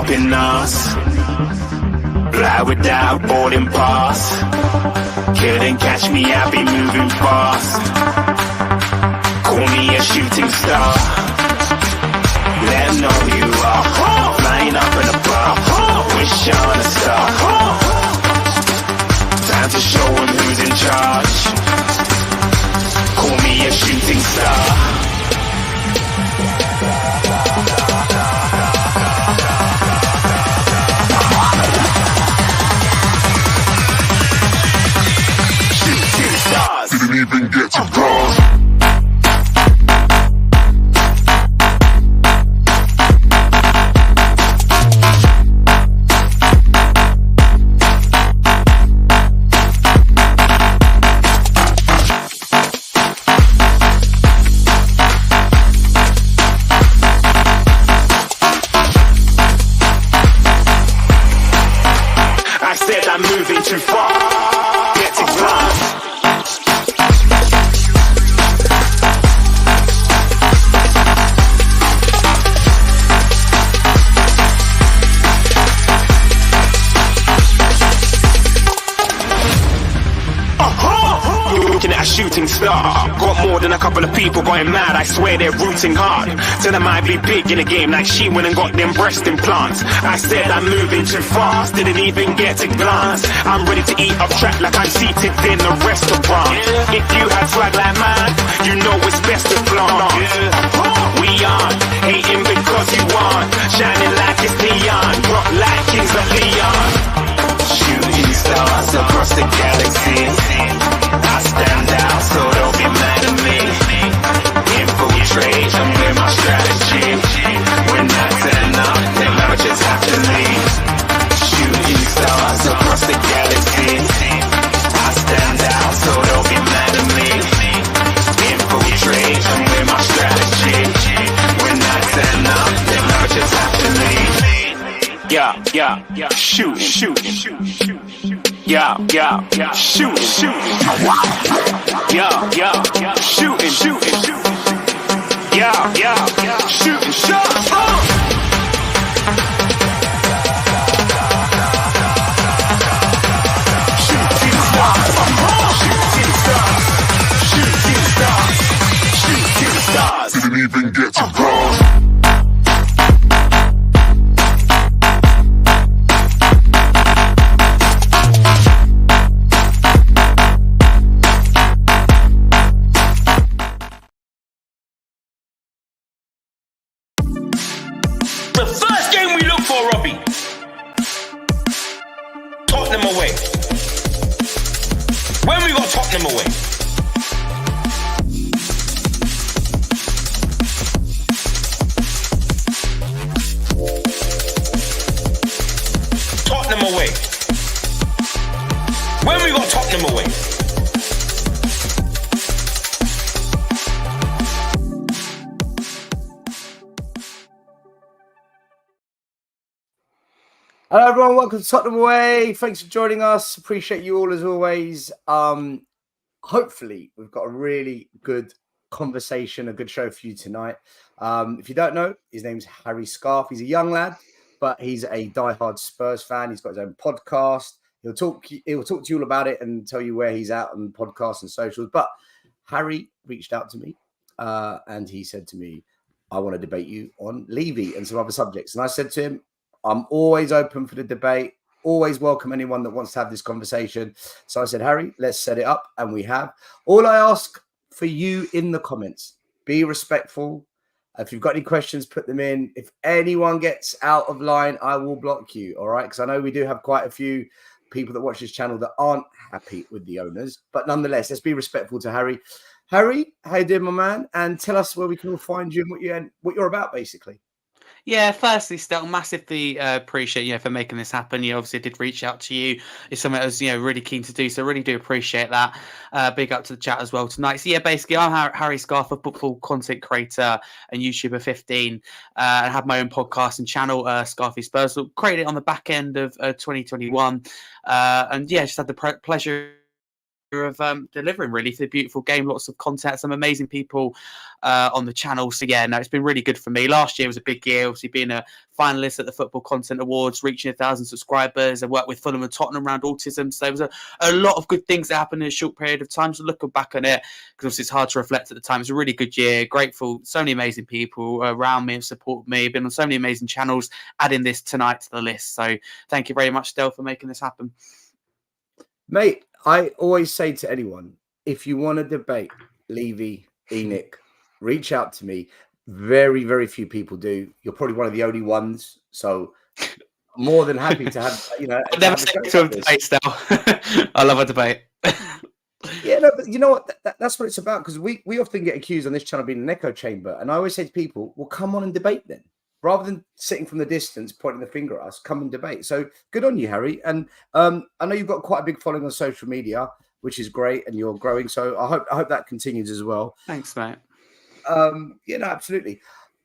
in us. Fly without boarding pass. Couldn't catch me, I'll be moving fast. Call me a shooting star. Let 'em know who you are. Flying up in a bar. Wish on a star. Time to show 'em who's in charge. Call me a shooting star. Didn't even get to cross. I said I'm moving too far. Get to glass. Looking at a shooting star. Got more than a couple of people going mad. I swear they're rooting hard. Tell them I be big in the game like she went and got them breast implants. I said I'm moving too fast. Didn't even get a glance. I'm ready to eat up track like I'm seated in a restaurant. If you had swag like mine, you know it's best to flaunt. We aren't hating because you aren't. Shining like it's neon. Rock like Kings of Leon. Shooting stars across the galaxy. I stand out, so don't be mad at me. Infiltrate, I'm with my strategy. When I turn up, then I just have to leave. Shooting stars across the galaxy. I stand out, so don't be mad at me. Infiltrate, I'm with my strategy. When I turn up, then I just have to leave. Yeah, shooting. Yeah, shooting. Yeah, shooting. Yeah, shooting shots. Shooting stars. Didn't even get to cross. The first game we look for, Robbie. Tottenham away. When we got Tottenham away? Tottenham away. When we got Tottenham away? Hello everyone, welcome to Tottenham Away. Thanks for joining us. Appreciate you all as always. Hopefully we've got a really good conversation, a good show for you tonight. If you don't know, his name's Harry Scarf. He's a young lad, but he's a diehard Spurs fan. He's got his own podcast. He'll talk to you all about it and tell you where he's at on podcasts and socials. But Harry reached out to me and he said to me, I want to debate you on Levy and some other subjects. And I said to him, I'm always open for the debate, always welcome anyone that wants to have this conversation. So I said, Harry, let's set it up. And we have. All I ask for you in the comments, be respectful. If you've got any questions, put them in. If anyone gets out of line, I will block you. All right. Because I know we do have quite a few people that watch this channel that aren't happy with the owners. But nonetheless, let's be respectful to Harry. Harry, how you doing, my man? And tell us where we can all find you and what you're about, basically. Yeah, firstly, still massively appreciate you for making this happen. You obviously did reach out to you. It's something I was really keen to do, so really do appreciate that. Big up to the chat as well tonight. So yeah, basically, I'm Harry Scarf, a football content creator and YouTuber 15. I have my own podcast and channel, Scarfy Spurs. So created it on the back end of 2021, and yeah, just had the pleasure of delivering really for the beautiful game. Lots of content, some amazing people on the channel. So yeah, no, it's been really good for me. Last year was a big year, obviously being a finalist at the Football Content Awards, reaching 1,000 subscribers. I worked with Fulham and Tottenham around autism. So there was a lot of good things that happened in a short period of time. So looking back on it, because obviously it's hard to reflect at the time, it's a really good year. Grateful, so many amazing people around me have supported me, been on so many amazing channels, adding this tonight to the list. So thank you very much, Del, for making this happen. Mate, I always say to anyone, if you want to debate Levy, Enoch, reach out to me. Very, very few people do. You're probably one of the only ones. So more than happy to have, I've never said to a debate, Del. I love a debate. Yeah, no, but you know what? That's what it's about, because we often get accused on this channel of being an echo chamber. And I always say to people, well, come on and debate then. Rather than sitting from the distance, pointing the finger at us, come and debate. So good on you, Harry. And I know you've got quite a big following on social media, which is great, and you're growing. So I hope that continues as well. Thanks, mate. Yeah, no, absolutely.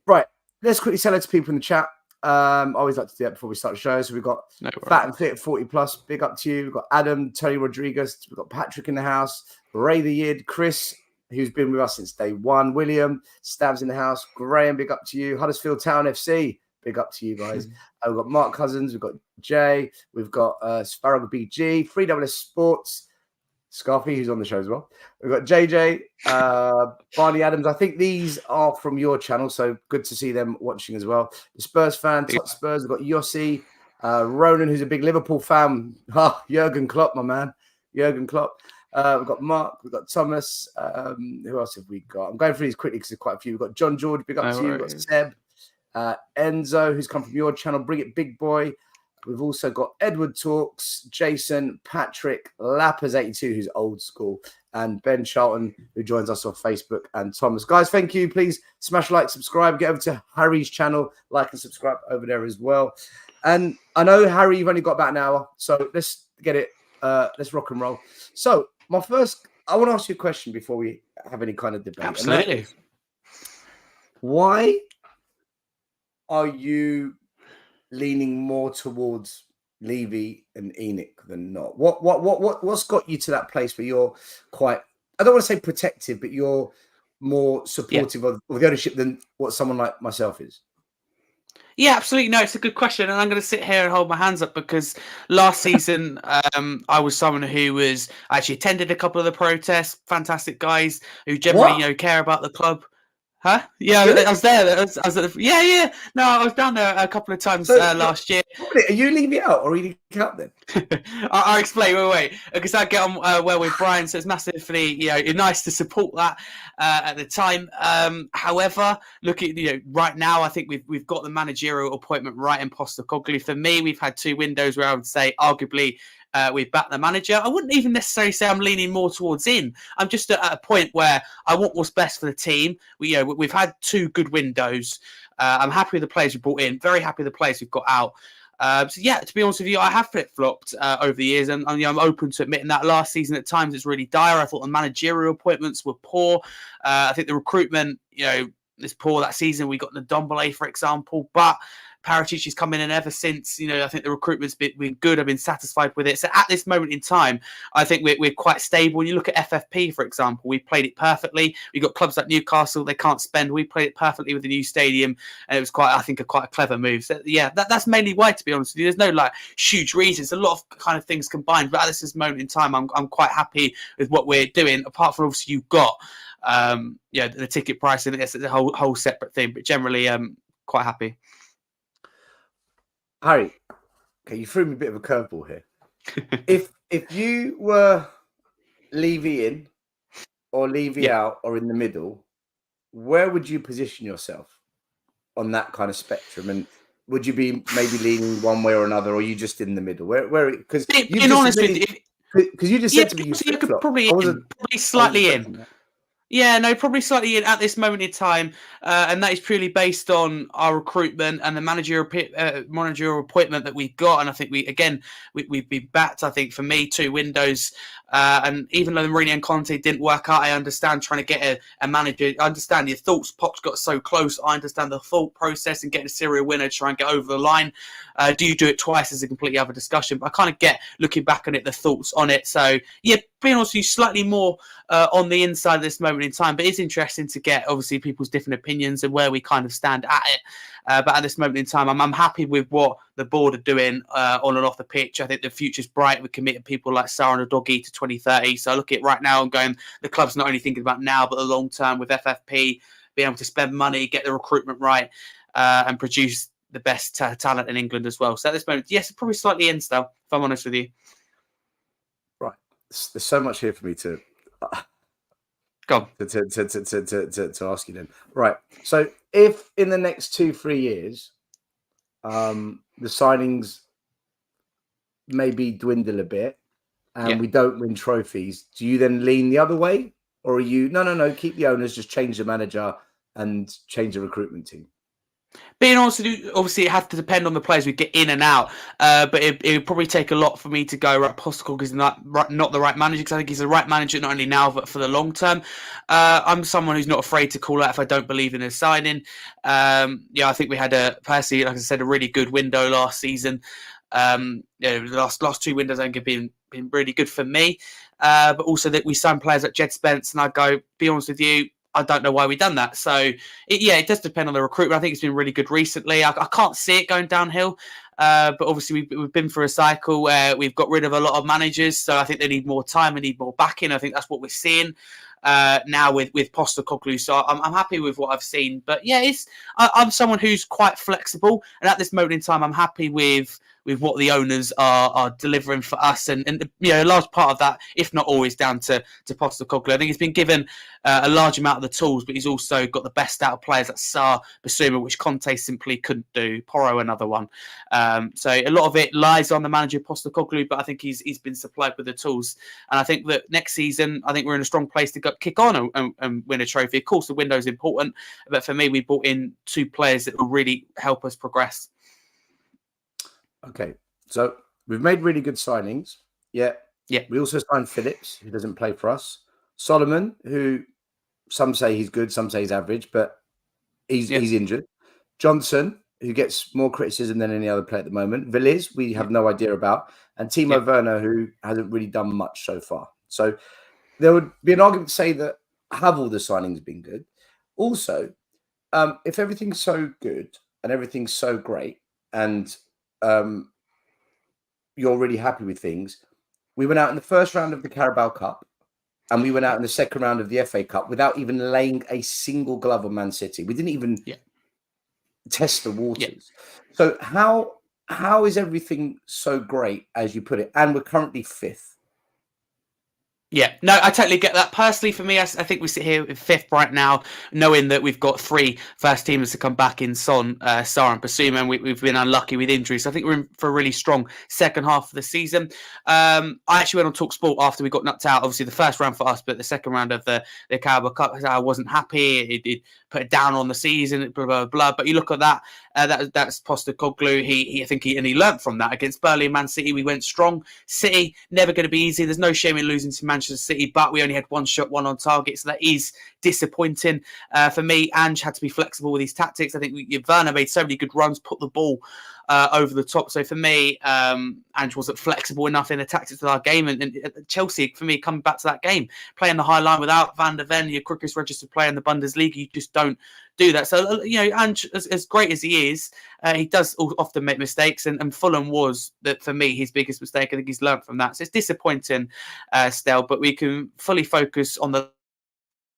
Right, let's quickly say hello to people in the chat. I always like to do that before we start the show. So we've got Fat and Fit 40 plus. Big up to you. We've got Adam, Tony Rodriguez. We've got Patrick in the house. Ray the Yid, Chris, who's been with us since day one. William, Stabs in the house. Graham, big up to you. Huddersfield Town FC, big up to you guys. We've got Mark Cousins. We've got Jay. We've got Sparrow BG, 3WS Sports, Scarfy, who's on the show as well. We've got JJ, Barney Adams. I think these are from your channel, so good to see them watching as well. The Spurs fan, Top Spurs. We've got Yossi, Ronan, who's a big Liverpool fan. Jurgen Klopp, my man. Jurgen Klopp. We've got Mark, we've got Thomas. Who else have we got? I'm going through these quickly because there's quite a few. We've got John George, big up to you. We've got Seb, Enzo, who's come from your channel. Bring It Big Boy. We've also got Edward Talks, Jason, Patrick, Lappers82, who's old school, and Ben Charlton, who joins us on Facebook, and Thomas. Guys, thank you. Please smash like, subscribe, get over to Harry's channel, like and subscribe over there as well. And I know, Harry, you've only got about an hour, so let's get it. Let's rock and roll. So, I want to ask you a question before we have any kind of debate. Absolutely. Why are you leaning more towards Levy and Enoch than not? What's got you to that place where you're quite, I don't want to say protective, but you're more supportive of the ownership than what someone like myself is? Yeah, absolutely. No, it's a good question. And I'm going to sit here and hold my hands up because last season I was someone who was actually attended a couple of the protests. Fantastic guys who generally care about the club. Huh? Yeah, really? I was there. Yeah. No, I was down there a couple of times last year. Are you leaving it out or are you leaving it out then? I'll explain. Wait. Because I get on well with Brian, so it's massively, nice to support that at the time. However, look at right now, I think we've got the managerial appointment right in Postecoglou. For me, we've had two windows where I would say arguably we back the manager. I wouldn't even necessarily say I'm leaning more towards him. I'm just at a point where I want what's best for the team. We've had two good windows. I'm happy with the players we brought in. Very happy with the players we've got out. To be honest with you, I have flip-flopped over the years, and I'm open to admitting that last season at times it's really dire. I thought the managerial appointments were poor. I think the recruitment, is poor that season. We got Ndombele, for example, but Paratici has come in, and ever since, I think the recruitment's been good. I've been satisfied with it. So at this moment in time, I think we're quite stable. When you look at FFP, for example, we played it perfectly. We got clubs like Newcastle, they can't spend. We played it perfectly with the new stadium, and it was quite a clever move. So that's mainly why, to be honest with you. There's no huge reasons. A lot of kind of things combined, but at this moment in time, I'm quite happy with what we're doing. Apart from obviously you've got the ticket price, and it's a whole separate thing. But generally, quite happy. Harry, okay, you threw me a bit of a curveball here. If you were Levy in or Levy out or in the middle, where would you position yourself on that kind of spectrum? And would you be maybe leaning one way or another, or are you just in the middle? Where? Because you just said to me you could probably slightly in. Yeah, no, probably slightly in at this moment in time, and that is purely based on our recruitment and the managerial appointment that we've got. And I think we've been backed. I think for me, two windows, and even though Mourinho and Conte didn't work out, I understand trying to get a manager. I understand your thoughts. Pop's got so close. I understand the thought process and getting a serial winner to try and get over the line. Do you do it twice is a completely other discussion. But I kind of get looking back on it, the thoughts on it. So yeah, being honest with you, slightly more on the inside of this moment in time, but it's interesting to get obviously people's different opinions and where we kind of stand at it. But at this moment in time, I'm happy with what the board are doing on and off the pitch. I think the future's bright. We're committing people like Sarah and Doggy to 2030. So I look at it right now and going, the club's not only thinking about now, but the long term with FFP, being able to spend money, get the recruitment right, and produce the best talent in England as well. So at this moment, yes, probably slightly in still, if I'm honest with you. Right. There's so much here for me to go on. To ask you then. Right. So if in the next 2-3 years, the signings maybe dwindle a bit and we don't win trophies, do you then lean the other way? Or are you, no, keep the owners, just change the manager and change the recruitment team? Being honest with you, obviously it has to depend on the players we get in and out. But it would probably take a lot for me to go, right, Postecoglou is not the right manager, because I think he's the right manager not only now but for the long term. I'm someone who's not afraid to call out if I don't believe in a signing. I think we had personally, like I said, a really good window last season. The last 2 windows I think have been really good for me. But also that we signed players like Jed Spence, and I go, be honest with you, I don't know why we've done that. So, it does depend on the recruitment. I think it's been really good recently. I can't see it going downhill. But obviously, we've been through a cycle where we've got rid of a lot of managers. So I think they need more time. They need more backing. I think that's what we're seeing now with Postecoglou. So I'm happy with what I've seen. But I'm someone who's quite flexible. And at this moment in time, I'm happy with what the owners are delivering for us, and a large part of that, if not always, down to Postecoglou. I think he's been given a large amount of the tools, but he's also got the best out of players like Sarr, Basuma, which Conte simply couldn't do. Porro, another one. So a lot of it lies on the manager Postecoglou, but I think he's been supplied with the tools, and I think that next season, I think we're in a strong place to kick on and win a trophy. Of course, the window is important, but for me, we brought in 2 players that will really help us progress. Okay, so we've made really good signings. Yeah. We also signed Phillips, who doesn't play for us. Solomon, who some say he's good, some say he's average, but he's injured. Johnson, who gets more criticism than any other player at the moment. Villiers, we have no idea about. And Timo Werner, who hasn't really done much so far. So there would be an argument to say that have all the signings been good? Also, if everything's so good and everything's so great and you're really happy with things, we went out in the first round of the Carabao Cup and we went out in the second round of the FA Cup without even laying a single glove on Man City. We didn't even test the waters. So how is everything so great, as you put it? And we're currently 5th. Yeah, no, I totally get that. Personally, for me, I think we sit here in 5th right now, knowing that we've got 3 first teamers to come back in Son, Sarr and Basuma, and we've been unlucky with injuries. So I think we're in for a really strong second half of the season. I actually went on TalkSport after we got knocked out. Obviously, the first round for us, but the second round of the Carabao Cup, I wasn't happy. It put it down on the season, blah, blah, blah. But you look at that, that's Postecoglou. He learnt from that against Burnley and Man City. We went strong. City, never going to be easy. There's no shame in losing to Manchester City, but we only had 1 shot, 1 on target, so that is disappointing for me. Ange had to be flexible with his tactics. I think Werner made so many good runs, put the ball over the top. So for me, Ange wasn't flexible enough in the tactics of our game. And Chelsea, for me, coming back to that game, playing the high line without Van der Ven, your quickest registered player in the Bundesliga, you just don't do that. So, Ange, as great as he is, he does often make mistakes. And Fulham was, that for me, his biggest mistake. I think he's learned from that. So it's disappointing still, but we can fully focus on the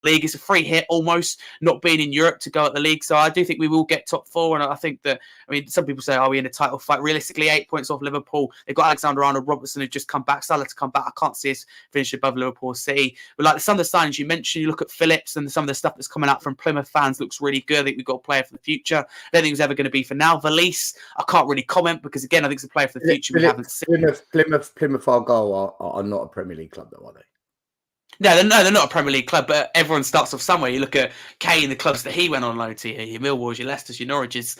league. It's a free hit almost, not being in Europe to go at the league. So I do think we will get top 4. And I think that, some people say, are we in a title fight? Realistically, 8 points off Liverpool. They've got Alexander-Arnold Robertson who just come back, Salah to come back. I can't see us finish above Liverpool or City. But like some of the signings you mentioned, you look at Phillips and some of the stuff that's coming out from Plymouth fans looks really good. I think we've got a player for the future. I don't think it was ever going to be for now. Valise, I can't really comment because, again, I think it's a player for the future we haven't seen. Plymouth Argyle are not a Premier League club, though, are they? No, they're not a Premier League club, but everyone starts off somewhere. You look at Kane, the clubs that he went on loan to, your Millwalls, your Leicesters, your Norwiches.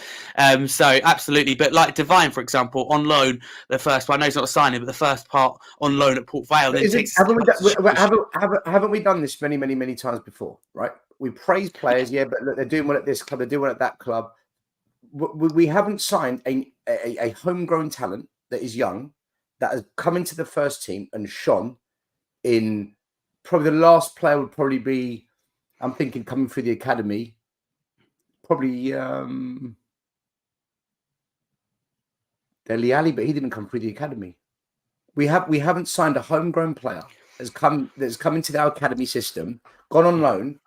So absolutely, but like Devine, for example, on loan, the first part, I know he's not a signing, but the first part on loan at Port Vale. Haven't we done this many times before? Right? We praise players, but look, they're doing well at this club, they're doing well at that club. We haven't signed a homegrown talent that is young, that has come into the first team and shone in probably the last player would probably be, I'm thinking coming through the academy, probably Dele Alli, but he didn't come through the academy. We haven't signed a homegrown player that's come into our academy system, gone on loan,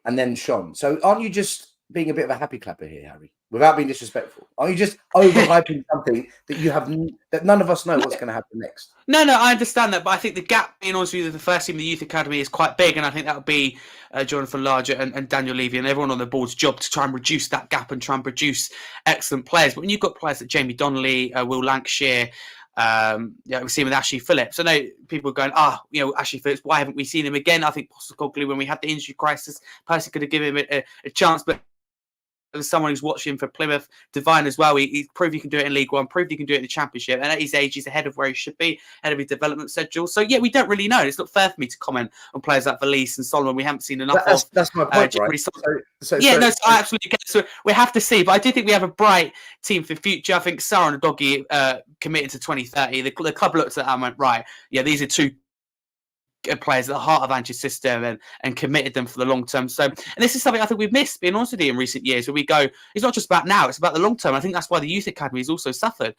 and then shone. So aren't you just being a bit of a happy clapper here, Harry? Without being disrespectful, are you just overhyping something that none of us know what's going to happen next? No, I understand that, but I think the gap, being honest with you, the first team, the youth academy, is quite big, and I think that would be Jonathan Larger and Daniel Levy and everyone on the board's job to try and reduce that gap and try and produce excellent players. But when you've got players like Jamie Donnelly, Will Lancashire, we've seen with Ashley Phillips. I know people are going, Ashley Phillips, why haven't we seen him again? I think Postecoglou, when we had the injury crisis, personally could have given him a chance, but as someone who's watching for Plymouth, Devine as well, he proved he can do it in League One, proved he can do it in the Championship, and at his age, he's ahead of where he should be, ahead of his development schedule. So, yeah, we don't really know. It's not fair for me to comment on players like Valise and Solomon. We haven't seen enough of. That's my point, right? I absolutely get it. So we have to see, but I do think we have a bright team for the future. I think Sarah and Doggy committed to 2030. The club looked at that and went, right, yeah, these are two players at the heart of Ange's system and committed them for the long term. So, and this is something I think we've missed, being honest with you, in recent years, where we go, it's not just about now, it's about the long term. I think that's why the youth academy has also suffered.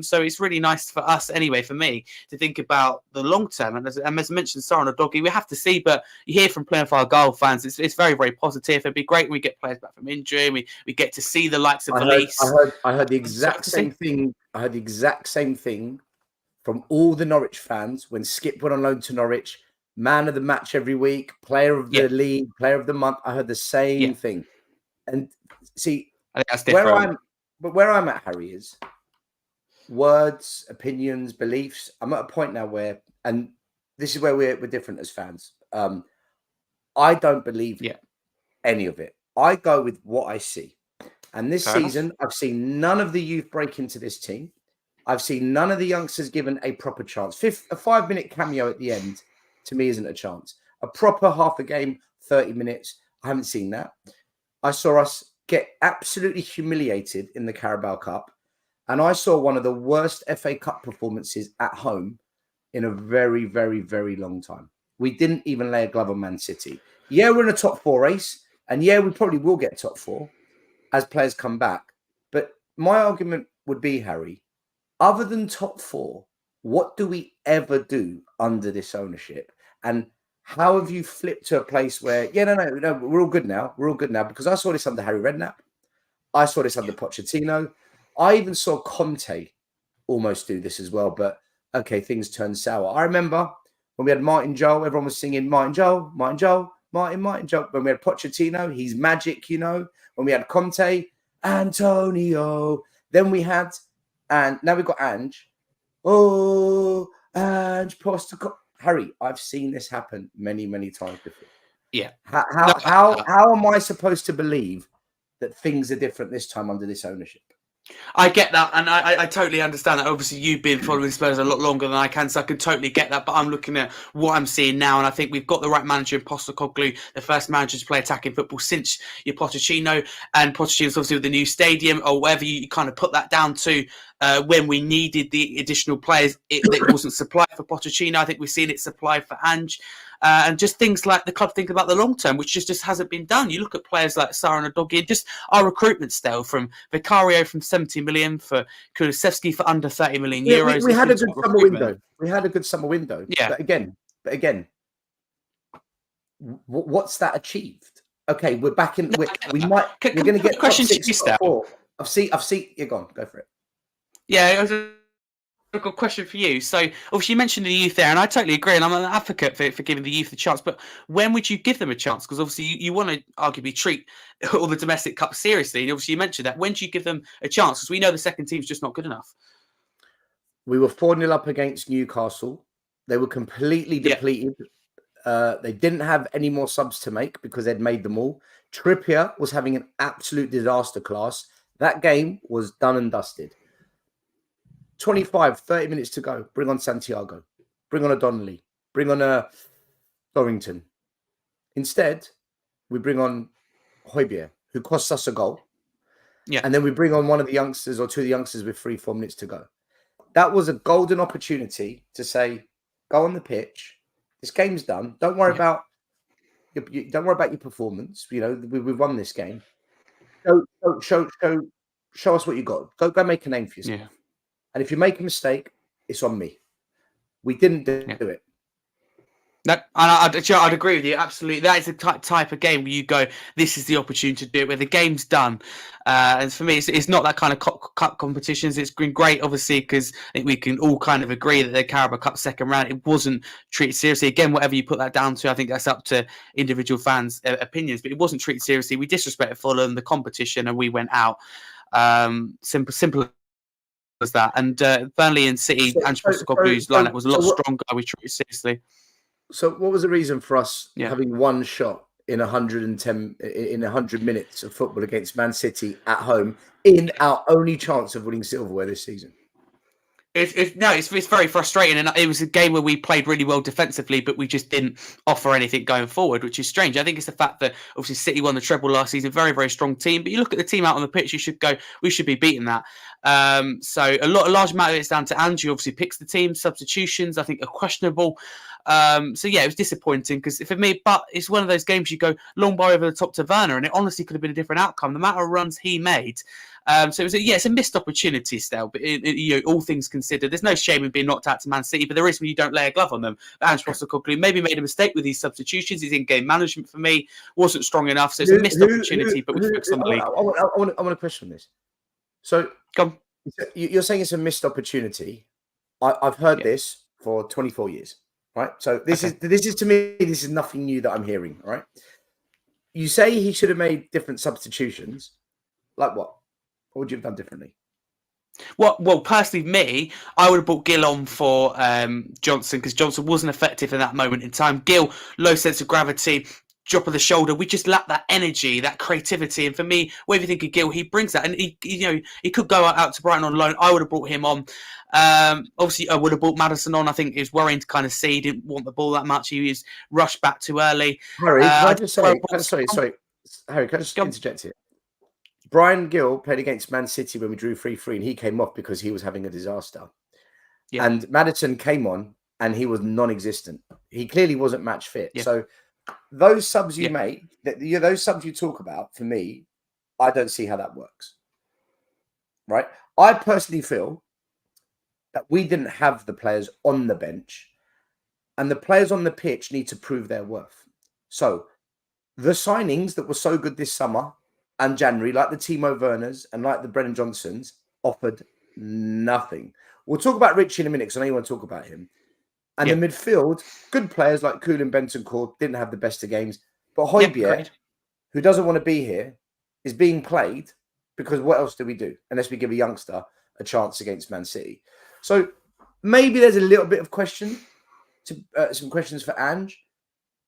So it's really nice for us, anyway, for me, to think about the long term. And as mentioned, Sarah and Doggy, we have to see, but you hear from Plymouth Argyle fans, it's very, very positive. It'd be great when we get players back from injury, and we get to see the likes of Valise. I heard the exact same thing. I heard the exact same thing from all the Norwich fans when Skip went on loan to Norwich. Man of the match every week, player of the league, player of the month. I heard the same thing. And see, I think that's different. where I'm at, Harry, is words, opinions, beliefs. I'm at a point now where, and this is where we're different as fans. I don't believe any of it. I go with what I see. And this season, I've seen none of the youth break into this team. I've seen none of the youngsters given a proper chance. A 5-minute cameo at the end, to me, isn't a chance. A proper half a game, 30 minutes. I haven't seen that. I saw us get absolutely humiliated in the Carabao Cup. And I saw one of the worst FA Cup performances at home in a very, very, very long time. We didn't even lay a glove on Man City. Yeah, we're in a top 4 race. And yeah, we probably will get top 4 as players come back. But my argument would be, Harry, other than top 4, what do we ever do under this ownership? And how have you flipped to a place where, no, we're all good now. We're all good now. Because I saw this under Harry Redknapp. I saw this under Pochettino. I even saw Conte almost do this as well. But, okay, things turned sour. I remember when we had Martin Joel, everyone was singing Martin Joel, Martin Joel, Martin Joel. When we had Pochettino, he's magic, When we had Conte, Antonio. Then we had... And now we've got Ange. Oh, Ange Postecoglou. Harry, I've seen this happen many, many times before. Yeah. How am I supposed to believe that things are different this time under this ownership? I get that, and I totally understand that. Obviously, you've been following Spurs a lot longer than I can, so I can totally get that. But I'm looking at what I'm seeing now, and I think we've got the right manager in Postecoglou, the first manager to play attacking football since your Pochettino, and Pochettino's obviously with the new stadium, or whatever you kind of put that down to. When we needed the additional players, it wasn't supplied for Pochettino. I think we've seen it supplied for Ange. And just things like the club think about the long term, which just hasn't been done. You look at players like Sarah and Doggy, and just our recruitment style from Vicario from 70 million, for Kulusevski for under 30 million euros. We had a good summer window. We had a good summer window. Yeah. But again, what's that achieved? Okay, we're back in. We're going to get question to you, Steph. I've seen. You're gone. Go for it. Yeah. I've got a question for you. So, obviously, you mentioned the youth there, and I totally agree, and I'm an advocate for giving the youth a chance. But when would you give them a chance? Because obviously, you want to arguably treat all the domestic cups seriously. And obviously, you mentioned that. When do you give them a chance? Because we know the second team's just not good enough. We were 4-0 up against Newcastle. They were completely depleted. They didn't have any more subs to make because they'd made them all. Trippier was having an absolute disaster class. That game was done and dusted. 25, 30 minutes to go. Bring on Santiago. Bring on a Donnelly. Bring on a Dorrington. Instead, we bring on Højbjerg, who costs us a goal. Yeah. And then we bring on one of the youngsters or two of the youngsters with 3-4 minutes to go. That was a golden opportunity to say, go on the pitch, This game's done. Don't worry about your performance. You know, we've won this game. Show us what you got. Go make a name for yourself. Yeah. And if you make a mistake, it's on me. We didn't do it. No, I'd agree with you. Absolutely. That is the type of game where you go, this is the opportunity to do it, where the game's done. And for me, it's not that kind of cup competitions. It's been great, obviously, because I think we can all kind of agree that the Carabao Cup second round, it wasn't treated seriously. Again, whatever you put that down to, I think that's up to individual fans' opinions, but it wasn't treated seriously. We disrespected Fulham, the competition, and we went out. Simple as that. And Burnley and City, Ange Postecoglou's lineup was a lot stronger. We treated it seriously. So what was the reason for us having one shot in 100 minutes of football against Man City at home in our only chance of winning silverware this season? It's very frustrating, and it was a game where we played really well defensively, but we just didn't offer anything going forward, which is strange. I think it's the fact that obviously City won the treble last season, very, very strong team. But you look at the team out on the pitch, you should go, we should be beating that. So a large amount of it's down to Andrew. Obviously picks the team. Substitutions, I think, are questionable. So yeah, it was disappointing because for me, but it's one of those games you go long bar over the top to Werner, and it honestly could have been a different outcome. The amount of runs he made. So it was it's a missed opportunity still, but all things considered, there's no shame in being knocked out to Man City, but there is when you don't lay a glove on them. Ange Postecoglou maybe made a mistake with these substitutions. His in-game management for me wasn't strong enough, so it's a missed opportunity. But we fixed on the league. I want to question this. So you're saying it's a missed opportunity. I've heard this for 24 years, right? So this is to me, this is nothing new that I'm hearing, right? You say he should have made different substitutions, like what? What would you have done differently? Well, personally, me, I would have brought Gill on for Johnson because Johnson wasn't effective in that moment in time. Gill, low sense of gravity, drop of the shoulder. We just lack that energy, that creativity. And for me, whatever you think of Gill, he brings that. And he could go out to Brighton on loan. I would have brought him on. Obviously, I would have brought Maddison on. I think he was worrying to kind of see. He didn't want the ball that much. He was rushed back too early. Harry, can I just say, sorry, Harry, can I just interject here? Brian Gill played against Man City when we drew 3-3, and he came off because he was having a disaster. Yeah. And Maddison came on, and he was non-existent. He clearly wasn't match fit. Yeah. So those subs you made, those subs you talk about, for me, I don't see how that works. Right? I personally feel that we didn't have the players on the bench, and the players on the pitch need to prove their worth. So the signings that were so good this summer and January, like the Timo Werners and like the Brennan Johnsons, offered nothing. We'll talk about Richie in a minute because I know you want to talk about him. And the midfield, good players like Kuhn and Bentancur didn't have the best of games. But Højbjerg, who doesn't want to be here, is being played because what else do we do unless we give a youngster a chance against Man City? So maybe there's a little bit of question, some questions for Ange.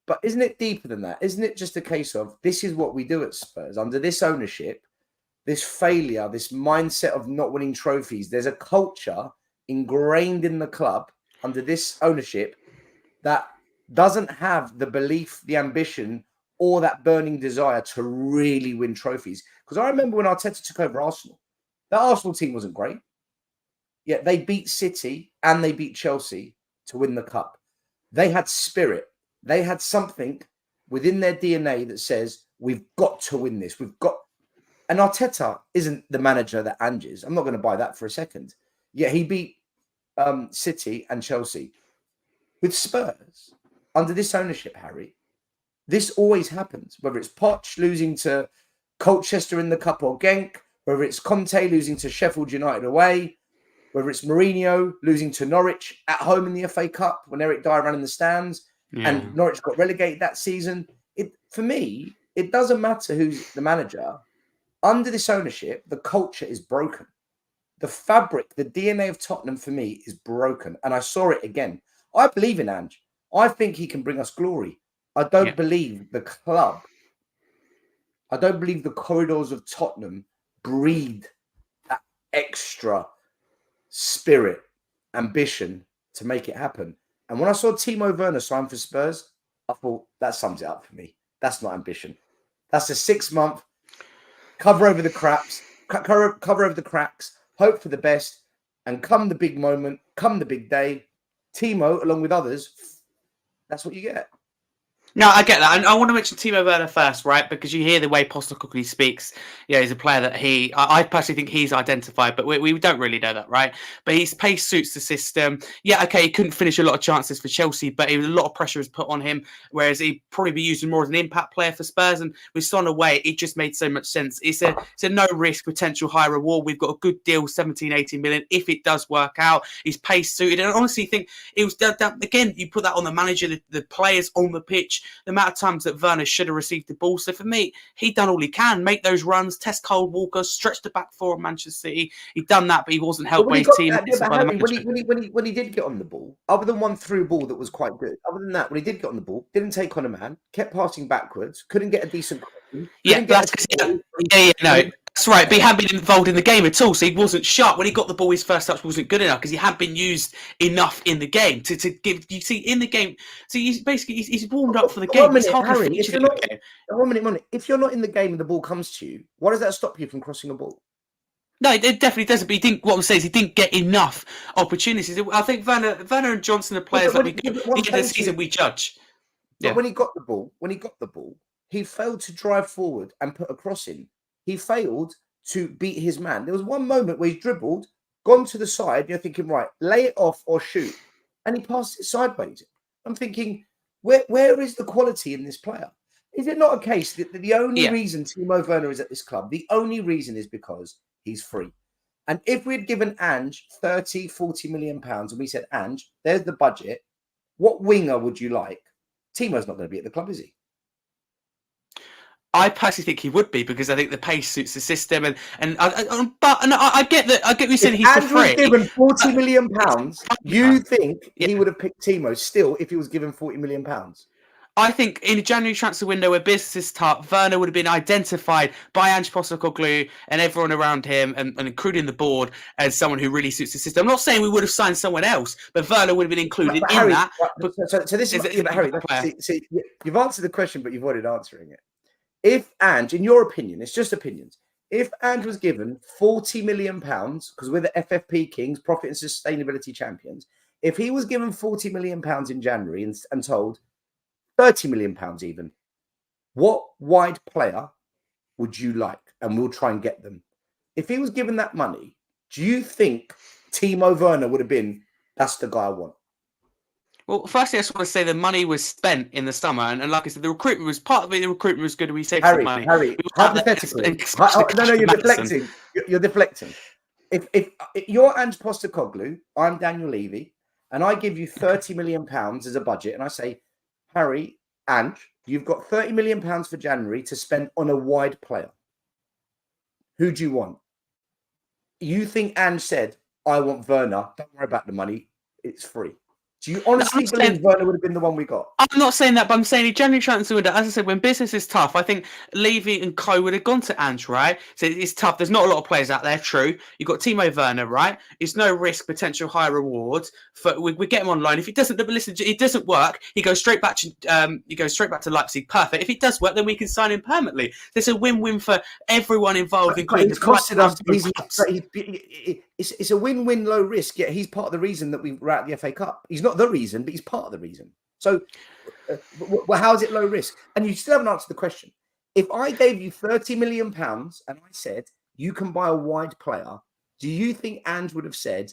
But isn't it deeper than that? Isn't it just a case of this is what we do at Spurs under this ownership, this failure, this mindset of not winning trophies? There's a culture ingrained in the club under this ownership that doesn't have the belief, the ambition, or that burning desire to really win trophies. Because I remember when Arteta took over Arsenal, that Arsenal team wasn't great. Yet they beat City and they beat Chelsea to win the cup. They had spirit. They had something within their DNA that says, we've got to win this. And Arteta isn't the manager that Ange is. I'm not going to buy that for a second. Yet he beat City and Chelsea. With Spurs, under this ownership, Harry, this always happens. Whether it's Poch losing to Colchester in the cup or Genk, whether it's Conte losing to Sheffield United away, whether it's Mourinho losing to Norwich at home in the FA Cup when Eric Dyer ran in the stands, and Norwich got relegated that season. For me, it doesn't matter who's the manager. Under this ownership, the culture is broken. The fabric, the DNA of Tottenham for me is broken. And I saw it again. I believe in Ange. I think he can bring us glory. I don't believe the club. I don't believe the corridors of Tottenham breed that extra spirit, ambition to make it happen. And when I saw Timo Werner sign for Spurs, I thought that sums it up for me. That's not ambition. That's a 6-month cover over the cracks, cover over the cracks, hope for the best, and come the big moment, come the big day, Timo, along with others, That's what you get. No, I get that. And I want to mention Timo Werner first, right? Because you hear the way Postecoglou speaks. Yeah, he's a player that I personally think he's identified, but we don't really know that, right? But his pace suits the system. Yeah, okay, he couldn't finish a lot of chances for Chelsea, but a lot of pressure was put on him, whereas he'd probably be used more as an impact player for Spurs. And with Son away, it just made so much sense. It's a no-risk, potential high reward. We've got a good deal, 17, 18 million. If it does work out, he's pace suited. And I honestly think it was, again, you put that on the manager, the players on the pitch, the amount of times that Werner should have received the ball. So for me, he done all he can, make those runs, test Cole Walker, stretch the back four of Manchester City. He'd done that, but he wasn't helped by his team. When he did get on the ball, other than one through ball that was quite good, other than that, when he did get on the ball, didn't take on a man, kept passing backwards, couldn't get a decent crossing. That's right, but he hadn't been involved in the game at all, so he wasn't sharp. When he got the ball, his first touch wasn't good enough because he hadn't been used enough in the game to give. You see, in the game, so he's warmed up for the game. Harry, if you're not, 1 minute, if you're not in the game and the ball comes to you, why does that stop you from crossing a ball? No, it definitely doesn't. But what I'm saying is he didn't get enough opportunities. I think Werner and Johnson are players that at the end of the season we judge. But when he got the ball, he failed to drive forward and put a cross in. He failed to beat his man. There was one moment where he dribbled, gone to the side. You're thinking, right, lay it off or shoot. And he passed it sideways. I'm thinking, where is the quality in this player? Is it not a case that the only reason Timo Werner is at this club, the only reason is because he's free? And if we'd given Ange 30, 40 million pounds and we said, Ange, there's the budget, what winger would you like? Timo's not going to be at the club, is he? I personally think he would be because I think the pace suits the system, but I get that. I get you saying he's for free. If given 40 million pounds, you think he would have picked Timo still if he was given 40 million pounds? I think in a January transfer window where business is tough, Werner would have been identified by Ange Postecoglou and everyone around him, and including the board, as someone who really suits the system. I'm not saying we would have signed someone else, but Werner would have been included in Harry, that. So this is Harry. See, you've answered the question, but you've avoided answering it. If Ange, in your opinion, it's just opinions, if Ange was given 40 million pounds, because we're the FFP Kings, Profit and Sustainability Champions, if he was given 40 million pounds in January and told 30 million pounds even, what wide player would you like? And we'll try and get them. If he was given that money, do you think Timo Werner would have been, that's the guy I want? Well, firstly, I just want to say the money was spent in the summer, and like I said, the recruitment was part of it. The recruitment was good, and we saved some money. Harry, hypothetically, no, you're deflecting. You're deflecting. If you're Ange Postecoglou, I'm Daniel Levy, and I give you 30 million pounds as a budget, and I say, Harry, Ange, you've got 30 million pounds for January to spend on a wide player. Who do you want? You think Ange said, I want Werner, don't worry about the money, it's free. Do you honestly believe Werner would have been the one we got? I'm not saying that, but I'm saying he generally transfer window. As I said, when business is tough, I think Levy and Co would have gone to Ange, right? So it's tough. There's not a lot of players out there. True. You've got Timo Werner, right? It's no risk, potential high rewards. We get him on loan. If it doesn't, listen, it doesn't work. He goes straight back to Leipzig. Perfect. If it does work, then we can sign him permanently. There's a win-win for everyone involved, including it's costed us. It's a win-win, low risk. Yet he's part of the reason that we were at the FA Cup. He's not the reason, but he's part of the reason. So, how is it low risk? And you still haven't answered the question. If I gave you 30 million pounds and I said you can buy a wide player, do you think Ange would have said,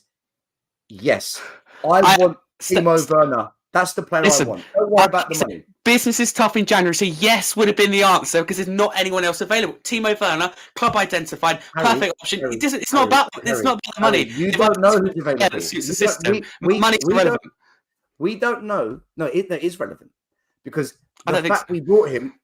"Yes, I want Timo Werner. That's the player I want. Don't worry about the money." Business is tough in January, so yes would have been the answer because there's not anyone else available. Timo Werner, club identified, perfect option. It's not about the money. You don't know who's available. It's the system. Money's irrelevant. We don't know. No, it is relevant because the fact we brought him,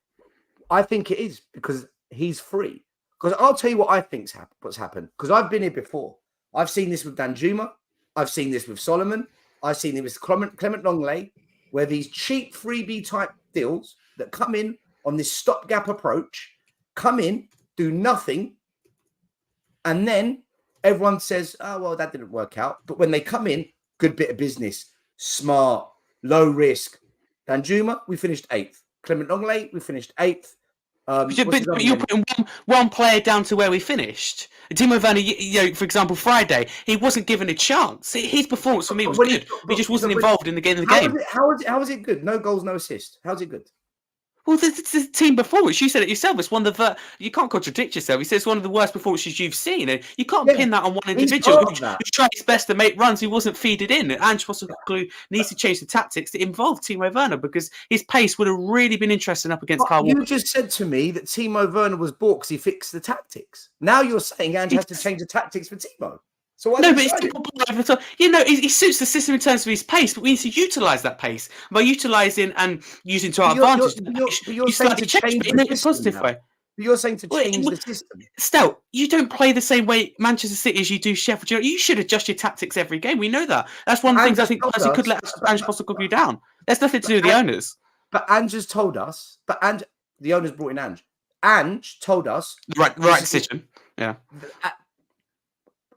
I think it is because he's free. Because I'll tell you what I think's what's happened. Because I've been here before. I've seen this with Danjuma. I've seen this with Solomon. I've seen it with Clement Longley, where these cheap freebie type deals that come in on this stopgap approach, come in, do nothing, and then everyone says, "Oh well, that didn't work out." But when they come in, good bit of business. Smart, low risk. Danjuma, we finished 8th. Clement Longley, we finished 8th. What's his other But you're name? putting one player down to where we finished. Timo Werner, for example, Friday, he wasn't given a chance. His performance for me was good. He just wasn't involved in the game. How is it good? No goals, no assists. How's it good? Well, the team performance, you said it yourself. It's one of the you can't contradict yourself. He said it's one of the worst performances you've seen, and you can't pin that on one individual who tried his best to make runs. He wasn't feeded in. And Ange Postecoglou needs to change the tactics to involve Timo Werner because his pace would have really been interesting up against Carl Walker. You just said to me that Timo Werner was bought because he fixed the tactics. Now you're saying Ange has to change the tactics for Timo. So why but it's he suits the system in terms of his pace, but we need to utilise that pace by utilising and using to our advantage. You're saying to change the system way. You're saying to change the system. Stout, you don't play the same way Manchester City as you do Sheffield. You should adjust your tactics every game. We know that. That's one of the things I think could let Ange Postecoglou down. There's nothing to do with the owners. But Ange has told us. The owners brought in Ange. Ange told us. Right decision. Yeah.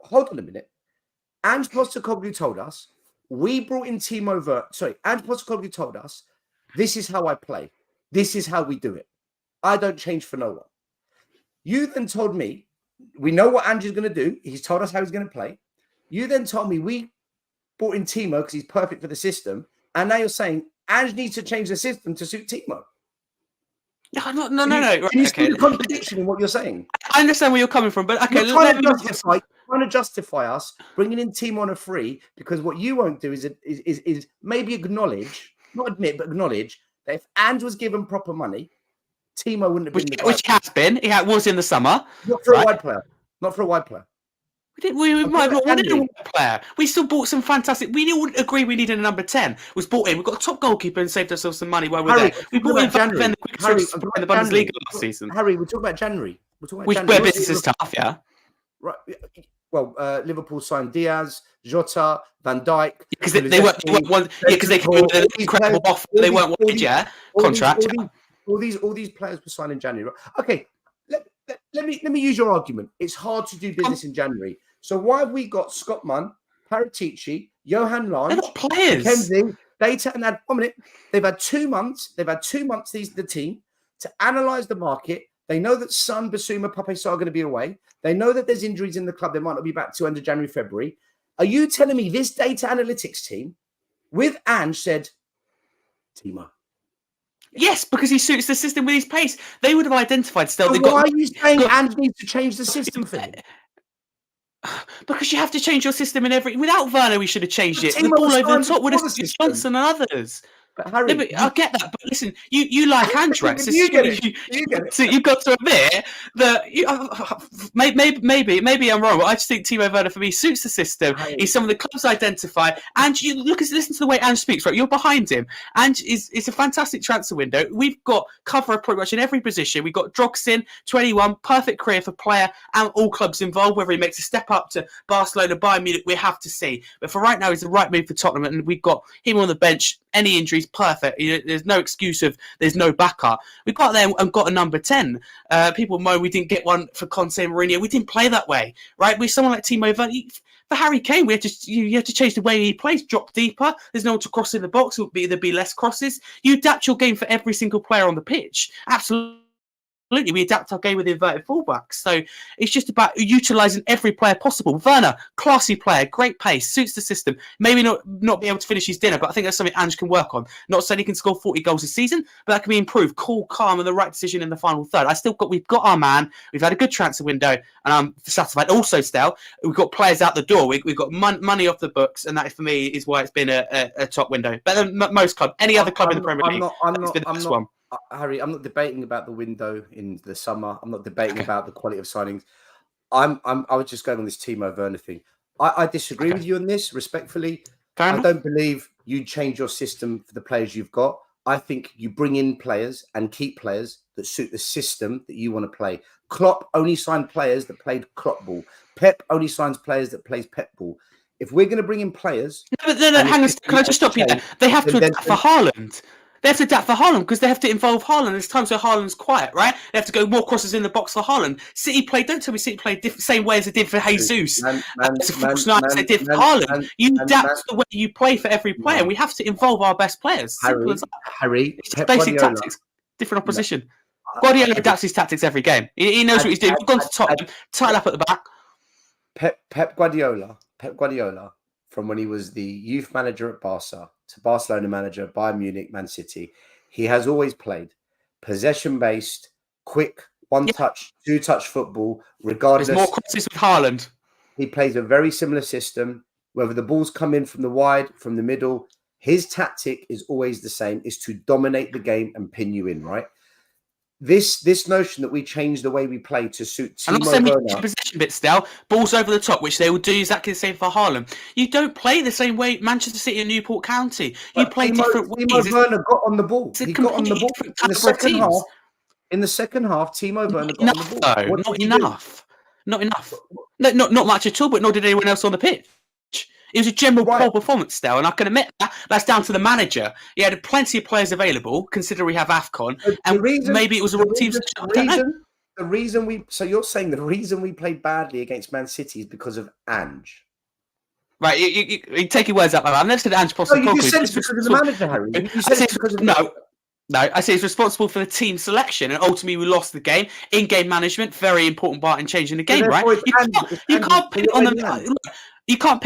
Hold on a minute. Ange Postecoglou told us we brought in Timo Werner. Sorry, Ange Postecoglou told us this is how I play. This is how we do it. I don't change for no one. You then told me we know what Ange is going to do. He's told us how he's going to play. You then told me we brought in Timo because he's perfect for the system, and now you're saying Ange needs to change the system to suit Timo. No. Right, you see the contradiction in what you're saying? I understand where you're coming from, but okay. Trying to justify us bringing in Timo on a free because what you won't do is maybe acknowledge, not admit, but acknowledge that if Ange was given proper money, Timo wouldn't have been which has been. It was in the summer. Not for a wide player. Not for a wide player. We might not wanted a wide player. We still bought some fantastic. We all agree we needed a number 10. Was bought in. We got a top goalkeeper and saved ourselves some money while we're there. We bought in Van Ven, the quickest in the Bundesliga last season. Harry, we're talking about January. Where business is tough, yeah. Right. Well, Liverpool signed Diaz, Jota, Van Dijk. Because they weren't because they came with an incredible offer. They weren't wanted, contract. All these players were signed in January. Okay, let me use your argument. It's hard to do business in January. So why have we got Scott Munn, Paratici, Johan Lange, they're not players, Kenzie, Data, and that 1 minute? They've had 2 months. The team to analyze the market. They know that Son, Basuma, Pape Sarr are going to be away. They know that there's injuries in the club. They might not be back to end of January, February. Are you telling me this data analytics team with Ange said, Timo? Yes, because he suits the system with his pace. They would have identified still. So why are you saying Ange needs to change the system for him? Because you have to change your system in every. Without Werner, we should have changed it. The ball over the top would have been Johnson and others. But Harry, I get that. But listen, you like Ange, right? So you've got to admit that maybe I'm wrong, but I just think Timo Werner for me suits the system. He's some of the clubs identify. And you listen to the way Ange speaks, right? You're behind him. Ange it's a fantastic transfer window. We've got cover pretty much in every position. We've got Drogsin, 21, perfect career for player and all clubs involved. Whether he makes a step up to Barcelona, Bayern Munich, we have to see. But for right now, he's the right move for Tottenham, and we've got him on the bench. Any injuries, perfect. There's no excuse of there's no backup. We got there and got a number 10. People moan we didn't get one for Conte and Mourinho. We didn't play that way, right? With someone like Timo Werner, for Harry Kane, you have to change the way he plays. Drop deeper. There's no one to cross in the box. There'd be less crosses. You adapt your game for every single player on the pitch. Absolutely. We adapt our game with inverted fullbacks. So it's just about utilising every player possible. Werner, classy player, great pace, suits the system. Maybe not be able to finish his dinner, but I think that's something Ange can work on. Not saying he can score 40 goals a season, but that can be improved. Cool, calm, and the right decision in the final third. We've got our man. We've had a good transfer window, and I'm satisfied. Also, still, we've got players out the door. We've got money off the books, and that for me is why it's been a top window. Better than most clubs, any other club in the Premier League. It's been the best one. Harry, I'm not debating about the window in the summer. I'm not debating about the quality of signings. I was just going on this Timo Werner thing. I disagree with you on this, respectfully. I don't believe you change your system for the players you've got. I think you bring in players and keep players that suit the system that you want to play. Klopp only signed players that played Klopp ball. Pep only signs players that plays Pep ball. If we're going to bring in players... No, hang on, can I just stop you there? They have to adapt for Haaland. They have to adapt for Haaland because they have to involve Haaland. There's times where Haaland's quiet, right? They have to go more crosses in the box for Haaland. Don't tell me City played the same way as they did for Jesus. It's a false night as they did for Haaland. You adapt the way you play for every player. We have to involve our best players. Simple as that. Harry, it's basic tactics, different opposition. Guardiola adapts his tactics every game. He knows what he's doing. We've gone to Tottenham, tight up at the back. Pep Guardiola, from when he was the youth manager at Barca to Barcelona manager, Bayern Munich, Man City, he has always played possession-based, quick, one-touch, two-touch football, regardless. There's more crosses with Haaland. He plays a very similar system. Whether the balls come in from the wide, from the middle, his tactic is always the same, is to dominate the game and pin you in, right? This notion that we change the way we play to suit Timo Werner. Possession bit still, balls over the top, which they will do exactly the same for Haaland. You don't play the same way Manchester City and Newport County. You play different ways. Timo Werner got on the ball. He got on the ball in the second half. In the second half, Timo Werner got on the ball. Not enough. Not enough. No, not much at all, but nor did anyone else on the pitch. It was a general poor performance still, and I can admit that's down to the manager. He had plenty of players available, considering we have AFCON, and maybe it was a wrong team. The reason you're saying the reason we played badly against Man City is because of Ange. Right, you take your words out my mouth. I've never said Ange Postecoglou. No, you said it's because of the manager, Harry. You said it's because of No, I say he's responsible for the team selection, and ultimately we lost the game. In-game management, very important part in changing the game, right? You can't pin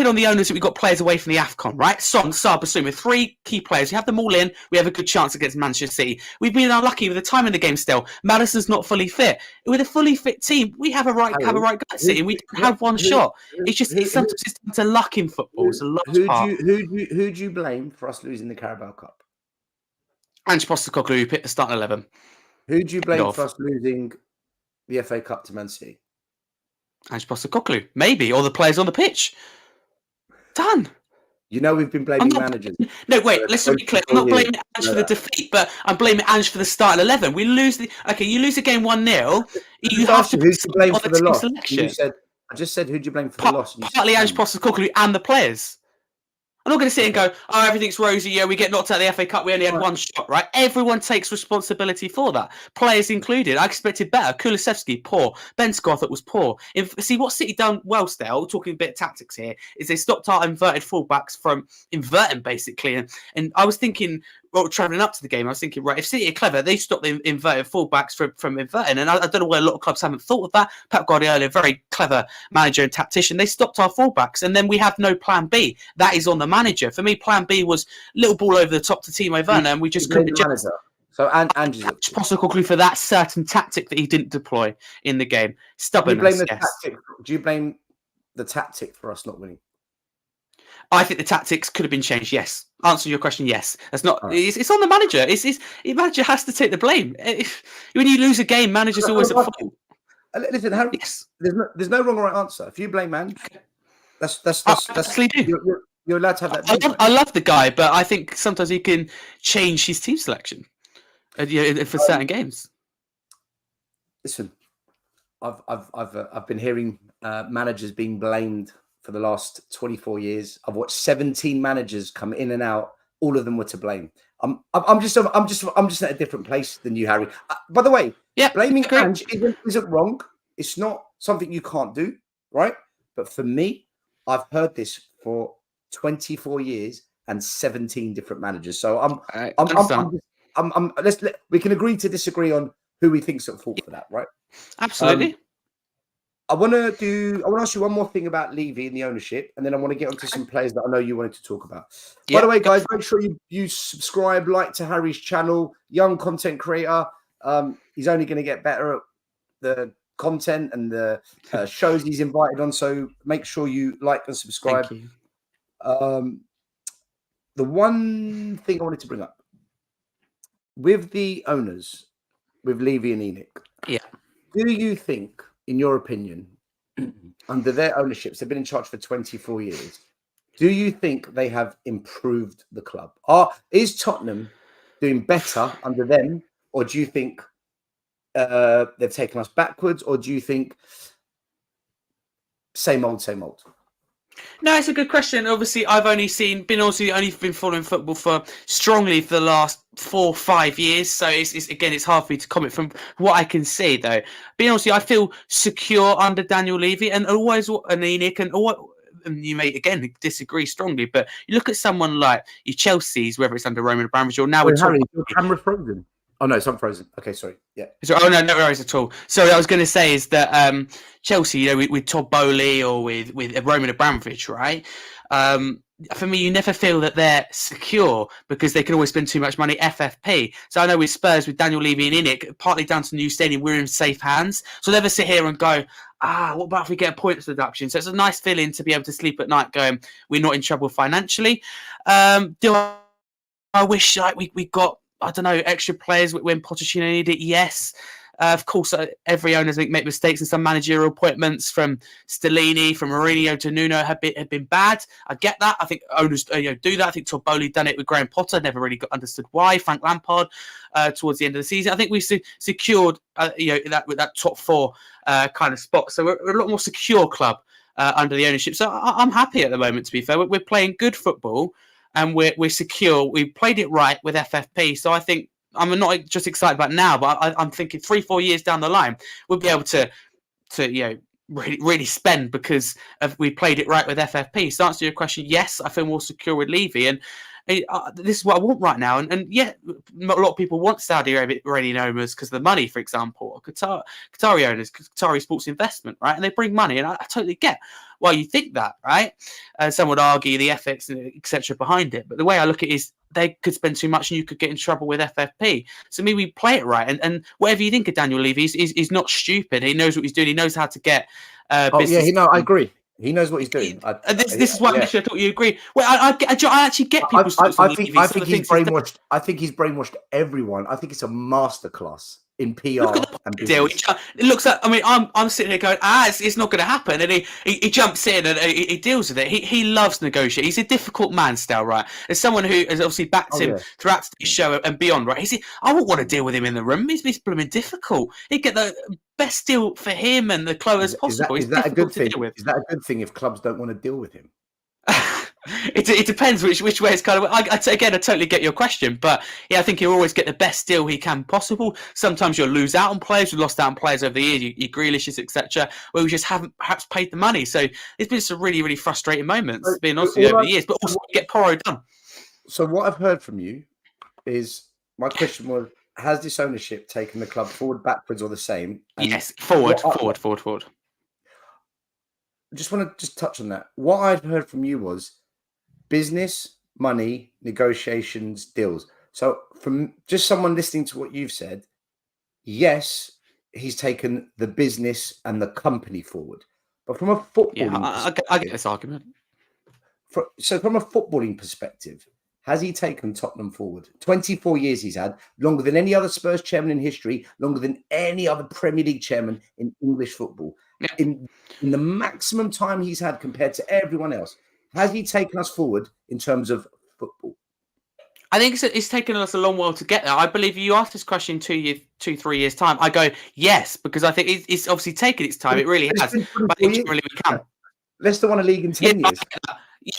on the owners that we got players away from the AFCON, right? Son, Saar, Basuma, 3 key players. You have them all in, we have a good chance against Manchester City. We've been unlucky with the time in the game still. Madison's not fully fit. With a fully fit team, we have a right guy at City, and we don't have one shot. It's sometimes it's down to luck in football. It's a large part. Who do you blame for us losing the Carabao Cup? Ange Postecoglou, who picked the starting 11. Who do you blame for us losing the FA Cup to Man City? Ange Postecoglou, maybe, or the players on the pitch. Done. You know we've been blaming managers. No, wait. Let's be clear. I'm not blaming Ange for the defeat, but I'm blaming Ange for the starting 11. We lose you lose the game 1-0. You have to who's to blame for the loss? Selection. I just said who do you blame for the loss? Partly Ange Postecoglou and the players. I'm not going to sit and go, oh, everything's rosy. Yeah, we get knocked out of the FA Cup. We only had one shot, right? Everyone takes responsibility for that, players included. I expected better. Kulusevski, poor. Ben Scott, that was poor. See, what City done well, still, talking a bit of tactics here, is they stopped our inverted fullbacks from inverting, basically. And I was thinking, travelling up to the game, I was thinking, right, if City are clever, they stop the inverted fullbacks from inverting. And I don't know why a lot of clubs haven't thought of that. Pep Guardiola, a very clever manager and tactician, they stopped our fullbacks, and then we have no plan B. That is on the manager. For me, plan B was little ball over the top to Timo Werner, and we just couldn't adjust. So Ange Postecoglou for that certain tactic that he didn't deploy in the game. Stubbornness. Do you blame the tactic for us not winning? I think the tactics could have been changed. Yes. Answer your question. Yes. That's not. Right. It's on the manager. The manager has to take the blame. When you lose a game, managers always at fault. Listen, Harry. Yes. There's no wrong or right answer. If you blame Ange, that's you're allowed to have that. I love the guy, but I think sometimes he can change his team selection for certain games. Listen, I've been hearing managers being blamed for the last 24 years. I've watched 17 managers come in and out. All of them were to blame. I'm just at a different place than you, Harry. By the way, blaming Ange isn't wrong. It's not something you can't do, right? But for me, I've heard this for 24 years and 17 different managers. So we can agree to disagree on who we think's at fault for that, right? Absolutely. I want to ask you one more thing about Levy and the ownership, and then I want to get onto some players that I know you wanted to talk about. By the way, guys, make sure you subscribe, like to Harry's channel, young content creator. He's only going to get better at the content and the shows he's invited on. So make sure you like and subscribe. Thank you. The one thing I wanted to bring up with the owners, with Levy and Enoch, do you think, in your opinion, under their ownerships, they've been in charge for 24 years, do you think they have improved the club? Is Tottenham doing better under them, or do you think they've taken us backwards, or do you think same old, same old? No, it's a good question. Obviously, I've only been following football for the last 4 or 5 years. So it's hard for me to comment from what I can see, though. Being honest, I feel secure under Daniel Levy and Enoch, and you may again disagree strongly, but you look at someone like your Chelsea's, whether it's under Roman Abramovich or now we're talking. Your camera frozen. Oh no, it's not frozen. Okay, sorry. Yeah. So, oh no worries at all. So I was going to say is that Chelsea, you know, with Todd Bowley or with Roman Abramovich, right? For me, you never feel that they're secure because they can always spend too much money. FFP. So I know with Spurs, with Daniel Levy and Inick, partly down to the new stadium, we're in safe hands. So I'll never sit here and go, what about if we get a points deduction? So it's a nice feeling to be able to sleep at night going, we're not in trouble financially. Do I wish like we got, I don't know, extra players when Pochettino needed it? Yes. Of course, every owner make mistakes, and some managerial appointments from Stellini, from Mourinho to Nuno have been bad. I get that. I think owners do that. I think Todd Bowley done it with Graham Potter. Never really understood why. Frank Lampard towards the end of the season. I think we've secured that top four kind of spot. So we're a lot more secure club under the ownership. So I'm happy at the moment. To be fair, we're playing good football. And we're secure. We played it right with FFP. So I think I'm not just excited about now, but I'm thinking 3-4 years down the line, we'll be able to really spend because we played it right with FFP. So to answer your question, yes, I feel more secure with Levy. And this is what I want right now. And yeah, a lot of people want Saudi Arabian owners because of the money, for example, or Qatari owners, Qatari sports investment, right? And they bring money. And I totally get why you think that, right? Some would argue the ethics, etc. behind it. But the way I look at it is they could spend too much and you could get in trouble with FFP. So maybe we play it right. And whatever you think of Daniel Levy, he's not stupid. He knows what he's doing. He knows how to get business. Yeah, I agree. He knows what he's doing. This is why I thought you agree. Well, I actually get people's thoughts on Levy. I think he's brainwashed. I think he's brainwashed everyone. I think it's a masterclass in PR and deal. It looks like, I mean, I'm sitting here going, it's not going to happen, and he jumps in and he deals with it. He loves negotiating. He's a difficult man still, right? As someone who has obviously backed him throughout the show and beyond, right? I wouldn't want to deal with him in the room. He's blooming difficult. He'd get the best deal for him and the club as possible. Is that a good thing? Is that a good thing if clubs don't want to deal with him? It depends which way it's kind of. I totally get your question, but yeah, I think he'll always get the best deal he can possible. Sometimes you'll lose out on players. We've lost out on players over the years, your Grealishes, etc., where we just haven't perhaps paid the money. So it's been some really, really frustrating moments, being honest with you, over the years, but also get Porro done. So what I've heard from you is, my question was, has this ownership taken the club forward, backwards, or the same? And yes, forward. I just want to touch on that. What I've heard from you was business, money, negotiations, deals. So from just someone listening to what you've said, yes, he's taken the business and the company forward. But from a footballing I get this argument. So from a footballing perspective, has he taken Tottenham forward? 24 years he's had, longer than any other Spurs chairman in history, longer than any other Premier League chairman in English football. Yeah. In the maximum time he's had compared to everyone else, has he taken us forward in terms of football? I think it's taken us a long while to get there. I believe you asked this question in 2-3 years' time. I go, yes, because I think it's obviously taken its time. It really has. But I think generally we can. Leicester won a league in 10 years.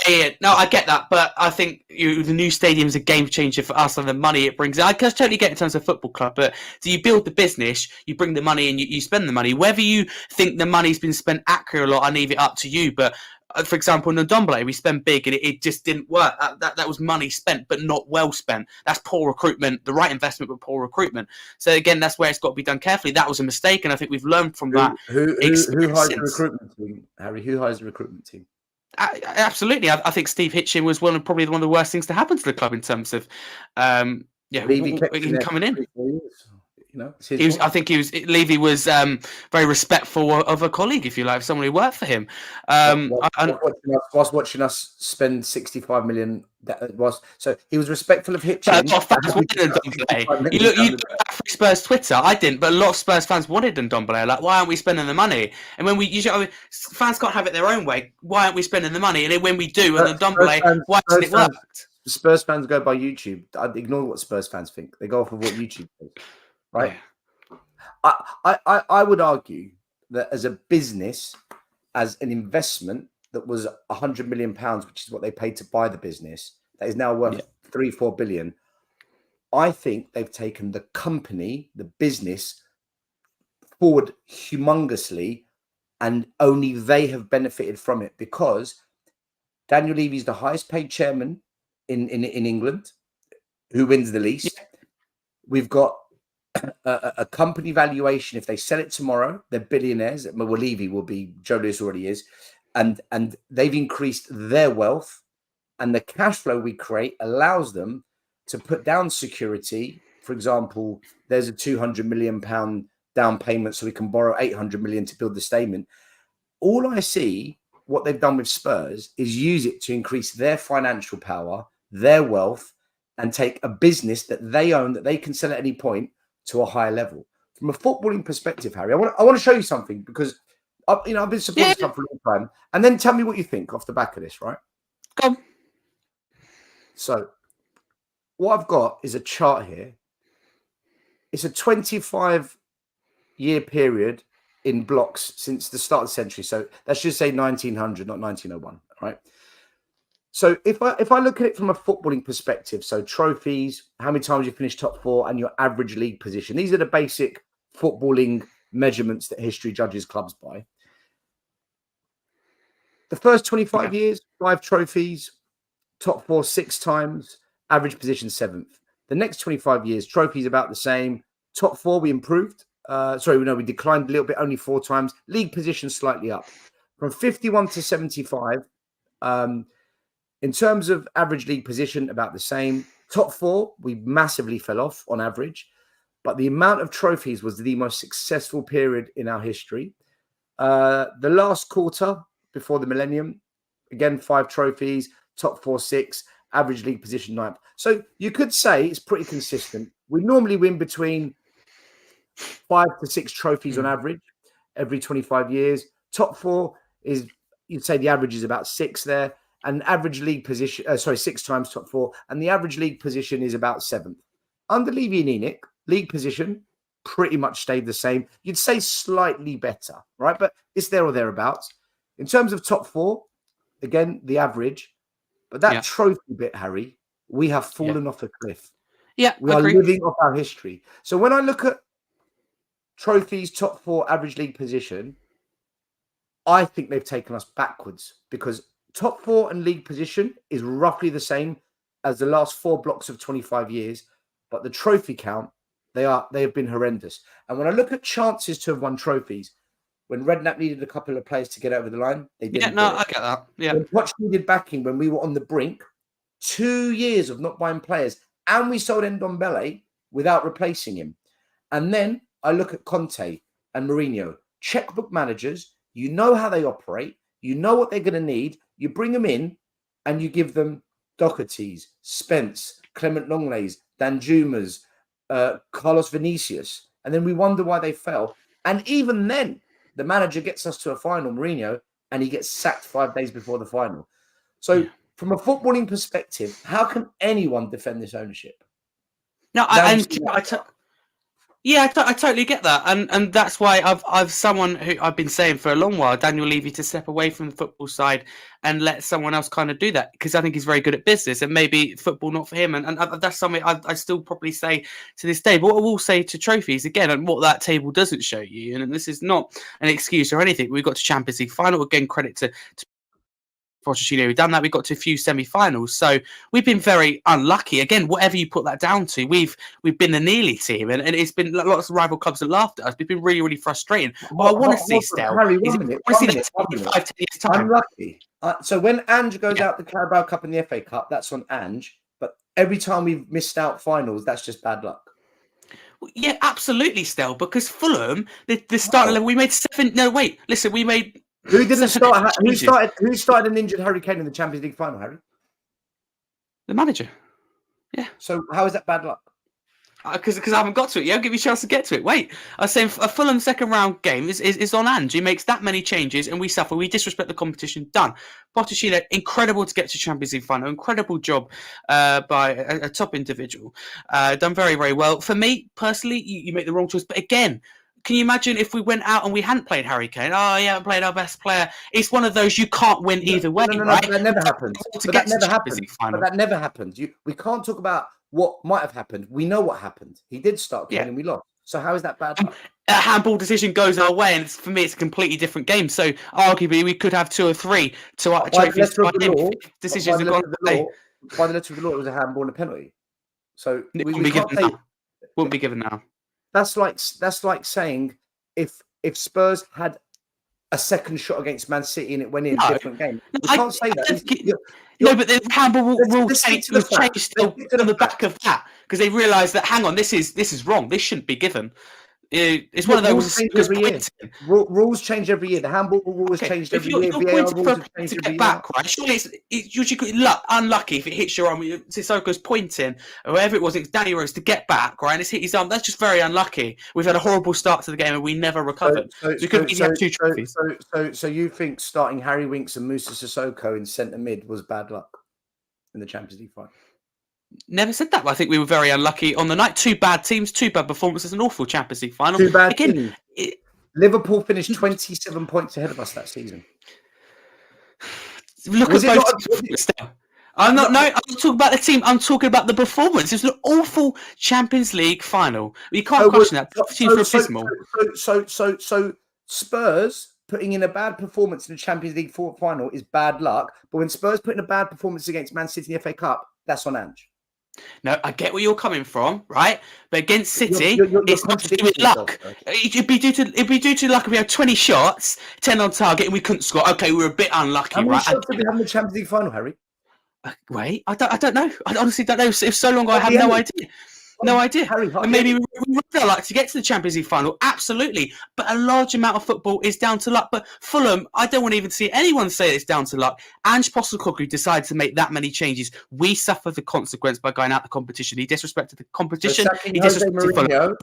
Yeah. No, I get that. But I think the new stadium is a game changer for us and the money it brings. I totally get it in terms of football club. But so you build the business, you bring the money and you spend the money. Whether you think the money's been spent accurately or not, I leave it up to you. But for example, in Ndombele, we spent big and it just didn't work. That was money spent, but not well spent. That's poor recruitment, the right investment, but poor recruitment. So again, that's where it's got to be done carefully. That was a mistake, and I think we've learned from that. Who hires the recruitment team, Harry? Who hires the recruitment team? Absolutely. I think Steve Hitchin was probably one of the worst things to happen to the club in terms of him coming in. Levy was very respectful of a colleague, if you like, someone who worked for him. Whilst watching us spend 65 million, so he was respectful of Hitchin. You look at Spurs Twitter. I didn't, but a lot of Spurs fans wanted Ndombele. Like, why aren't we spending the money? And when fans can't have it their own way. Why aren't we spending the money? And then when we do, and Ndombele, why hasn't it worked? Spurs fans go by YouTube. I'd ignore what Spurs fans think. They go off of what YouTube says. Right. Yeah. I would argue that as a business, as an investment that was £100 million, which is what they paid to buy the business, that is now worth 3-4 billion. I think they've taken the company, the business, forward humongously, and only they have benefited from it because Daniel Levy is the highest paid chairman in England, who wins the least. Yeah. We've got a company valuation, if they sell it tomorrow, they're billionaires. Well, Levy will be, Joe Lewis already is, and they've increased their wealth, and the cash flow we create allows them to put down security. For example, there's a £200 million down payment, so we can borrow 800 million to build the stadium. All I see, what they've done with Spurs, is use it to increase their financial power, their wealth, and take a business that they own, that they can sell at any point, to a higher level. From a footballing perspective, Harry, I want to show you something, because I've been supporting this club for a long time, and then tell me what you think off the back of this, right? Go on. So what I've got is a chart here. It's a 25-year period in blocks since the start of the century. So that should say 1900, not 1901, right? So if I look at it from a footballing perspective, so trophies, how many times you finish top four, and your average league position, these are the basic footballing measurements that history judges clubs by. The first 25 years, 5 trophies, top four 6 times, average position 7th. The next 25 years, trophies about the same. Top four, we improved. We declined a little bit, only 4 times. League position slightly up. From 51 to 75, in terms of average league position, about the same. Top four, we massively fell off on average, but the amount of trophies was the most successful period in our history. The last quarter before the millennium, again, 5 trophies, top 4, 6, average league position 9th. So you could say it's pretty consistent. We normally win between 5 to 6 trophies on average every 25 years. Top 4 is, you'd say the average is about 6 there. And average league position, 6 times top 4. And the average league position is about 7th. Under Levy and Enoch, league position pretty much stayed the same. You'd say slightly better, right? But it's there or thereabouts. In terms of top 4, again, the average. But that trophy bit, Harry, we have fallen off a cliff. Yeah, we are living off our history. So when I look at trophies, top 4, average league position, I think they've taken us backwards, because top 4 and league position is roughly the same as the last 4 blocks of 25 years. But the trophy count, they have been horrendous. And when I look at chances to have won trophies, when Redknapp needed a couple of players to get over the line, they didn't. I get that. Yeah. When Poch needed backing, when we were on the brink, 2 years of not buying players, and we sold Ndombele without replacing him. And then I look at Conte and Mourinho, checkbook managers. You know how they operate. You know what they're going to need. You bring them in and you give them Doherty's, Spence, Clement Lenglet's, Danjuma's, Carlos Vinicius. And then we wonder why they fell. And even then, the manager gets us to a final, Mourinho, and he gets sacked 5 days before the final. So from a footballing perspective, how can anyone defend this ownership? No, I totally get that, and that's why I've someone who I've been saying for a long while, Daniel Levy, to step away from the football side and let someone else kind of do that, because I think he's very good at business, and maybe football not for him, and that's something I still probably say to this day. But what I will say to trophies again, and what that table doesn't show you, and this is not an excuse or anything. We got to Champions League final again. Credit to Pochettino, we've done that. We got to a few semi-finals, so we've been very unlucky. Again, whatever you put that down to, we've been the nearly team, and it's been lots of rival clubs that laughed at us. We've been really, really frustrating. What I want to see still, Harry, 1 minute. 5, 10 years time. Unlucky. So when Ange goes out the Carabao Cup and the FA Cup, that's on Ange. But every time we've missed out finals, that's just bad luck. Yeah, absolutely, still, because Fulham, the starting level, we made 7. No, wait, listen, we made. Who didn't start? Who started an injured Harry Kane in the Champions League final, Harry? The manager. Yeah. So how is that bad luck? Because I haven't got to it yet. I'll give you a chance to get to it. Wait. I was saying a Fulham second round game is on Ange. He makes that many changes and we suffer. We disrespect the competition. Done. Pochettino, incredible to get to Champions League final. Incredible job by a top individual. Done very, very well. For me, personally, you make the wrong choice. But again, can you imagine if we went out and we hadn't played Harry Kane? Oh, yeah, played our best player. It's one of those you can't win either way, right? But that never happened. But that never happened. We can't talk about what might have happened. We know what happened. He did start Kane and we lost. So how is that bad? A handball decision goes our way, and for me, it's a completely different game. So arguably, we could have 2 or 3 to by the letter of the law, decisions have gone away. By the letter of the law, it was a handball and a penalty. So we wouldn't be given now. that's like saying if Spurs had a second shot against Man City and it went in a different game. You can't say that. No, but the handball rule let's changed stick to the changed on the back of that because they realised that hang on, this is wrong. This shouldn't be given. It's one of those rules change every year. The handball rule has changed every year. VAR rules have changed every year. Back, right? Surely it's usually unlucky if it hits your arm. Sissoko's pointing, or whatever it was. It's Danny Rose to get back, right? And it's hit his arm. That's just very unlucky. We've had a horrible start to the game and we never recovered. So you think starting Harry Winks and Moussa Sissoko in centre mid was bad luck in the Champions League final? Never said that, but I think we were very unlucky on the night. Two bad teams, two bad performances, an awful Champions League final. Two bad teams. Liverpool finished 27 points ahead of us that season. Look at both. I'm not talking about the team. I'm talking about the performance. It was an awful Champions League final. You can't question that. So Spurs putting in a bad performance in the Champions League final is bad luck. But when Spurs put in a bad performance against Man City in the FA Cup, that's on Ange. No, I get where you're coming from, right? But against City, it's not to do with luck. It'd be due to luck if we had 20 shots, 10 on target, and we couldn't score. Okay, we were a bit unlucky, right? How many shots did we have in the Champions League final, Harry? Wait, I don't know. I honestly don't know. If so long ago, I have no idea. No idea. Harry, and maybe we would like to get to the Champions League final, absolutely. But a large amount of football is down to luck. But Fulham, I don't want to even see anyone say it's down to luck. Ange Postecoglou decided to make that many changes. We suffered the consequence by going out the competition. He disrespected the competition. He disrespected Fulham.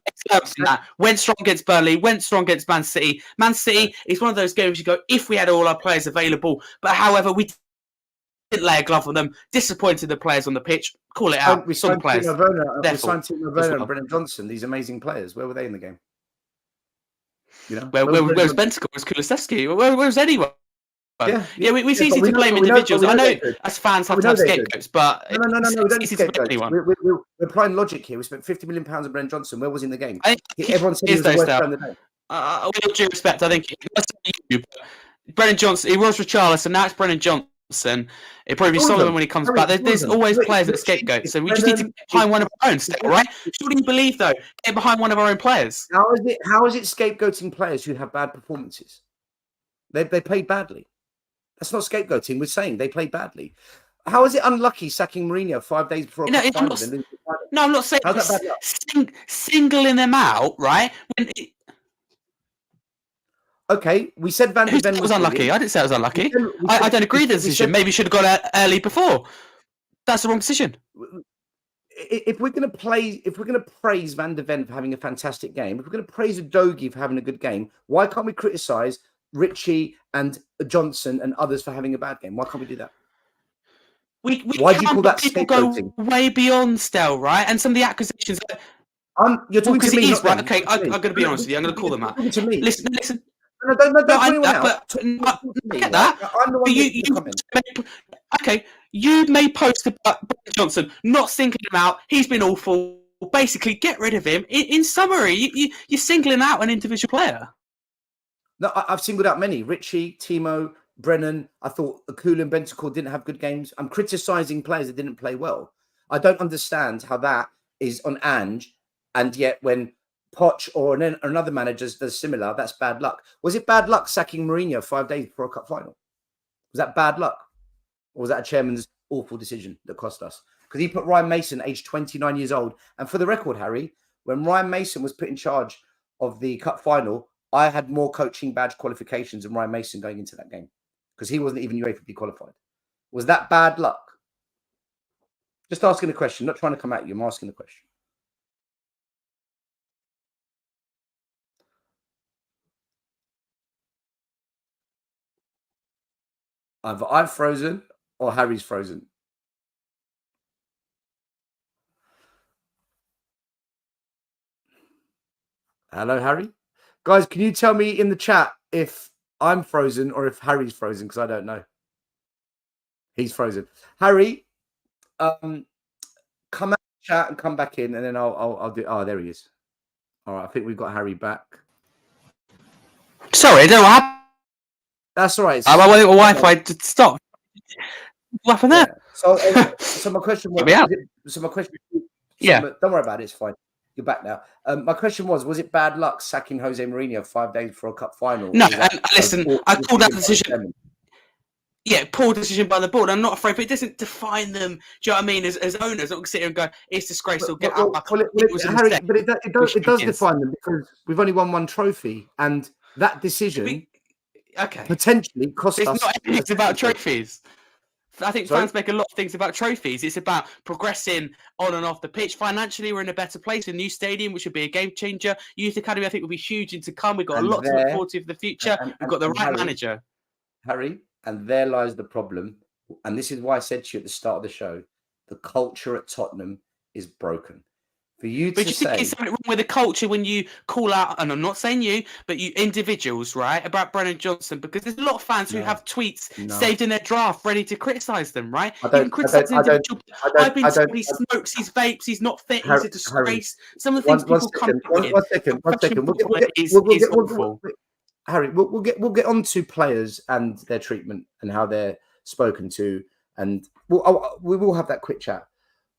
Went strong against Burnley. Went strong against Man City. Man City is one of those games you go, if we had all our players available. But however, we didn't lay a glove on them. Disappointed the players on the pitch. Call it out. We signed Timo Werner and Brennan Johnson. These amazing players. Where were they in the game? You know, where was Bentancur? Where was Kulusevski? Where was anyone? We see easy to blame individuals. I know as fans have to have scapegoats, but no. We don't need scapegoats. We're applying logic here. We spent £50 million on Brennan Johnson. Where was he in the game? Everyone said he was the worst player in the day. With all due respect, I think Brennan Johnson. He was Richarlison. Now it's Brennan Johnson. It probably be Solomon when he comes back. There's always players that scapegoat, so we just need to get behind one of our own still, right? Surely you believe though, get behind one of our own players. How is it scapegoating players who have bad performances? They played badly. That's not scapegoating. We're saying they played badly. How is it unlucky sacking Mourinho 5 days before a final? I'm not saying singling them out, right? Okay, we said Van de Ven was unlucky. I didn't say it was unlucky. I don't agree with the decision. Maybe you should have gone out early before. That's the wrong decision. If we're going to praise Van de Ven for having a fantastic game, if we're going to praise Udogie for having a good game, why can't we criticise Richie and Johnson and others for having a bad game? Why can't we do that? Why do you call that scapegoating? Go way beyond Stel, right? And some of the accusations. You're talking to me, right? Okay, I'm going to be honest with you. I'm going to call them out. To me. Listen. No, don't call anyone out. I get that. I'm the one you may post about Johnson, not singling him out. He's been awful. Basically, get rid of him. In summary, you're singling out an individual player. No, I've singled out many. Richie, Timo, Brennan. I thought Akula and Bentancur didn't have good games. I'm criticising players that didn't play well. I don't understand how that is on Ange, and yet when Poch or another manager does similar, that's bad luck. Was it bad luck sacking Mourinho 5 days before a cup final? Was that bad luck? Or was that a chairman's awful decision that cost us? Because he put Ryan Mason, aged 29 years old. And for the record, Harry, when Ryan Mason was put in charge of the cup final, I had more coaching badge qualifications than Ryan Mason going into that game because he wasn't even UEFA qualified. Was that bad luck? Just asking a question, not trying to come at you. I'm asking a question. Either I've frozen or Harry's frozen. Hello, Harry. Guys, can you tell me in the chat if I'm frozen or if Harry's frozen? Because I don't know. He's frozen. Harry, come out of the chat and come back in, and then I'll do. Oh, there he is. All right, I think we've got Harry back. Sorry, I don't know what happened. That's all right. I wanted my Wi-Fi to stop. What happened there? So my question was. Don't worry about it. It's fine. You're back now. My question was it bad luck sacking Jose Mourinho 5 days before a cup final? No, Or was that and listen, a I called that by the decision. chairman? Yeah, poor decision by the board. I'm not afraid, but it doesn't define them. Do you know what I mean? As owners, I'm not sit here and go, "It's disgraceful." Get out. Harry, but it does define them because we've only won one trophy, and that decision Okay, potentially cost it's us. not everything's about trophies. I think Sorry? fans make a lot of things about trophies. It's about progressing on and off the pitch. Financially, we're in a better place. A new stadium, which would be a game changer. Youth Academy, I think, will be huge in to come. We've got a lot to look forward to for the future. We've got the right manager. Harry, and there lies the problem. And this is why I said to you at the start of the show, the culture at Tottenham is broken. For you But to you think there's something wrong with the culture when you call out, and I'm not saying you, but you individuals, right, about Brennan Johnson, because there's a lot of fans who have tweets saved in their draft ready to criticise them, right? You can criticise an individual. I've been told he smokes, he vapes, he's not fit, he's a disgrace. Some of the things people come with. One second. Is awful. Harry, we'll get on to players and their treatment and how they're spoken to, and we will have that quick chat.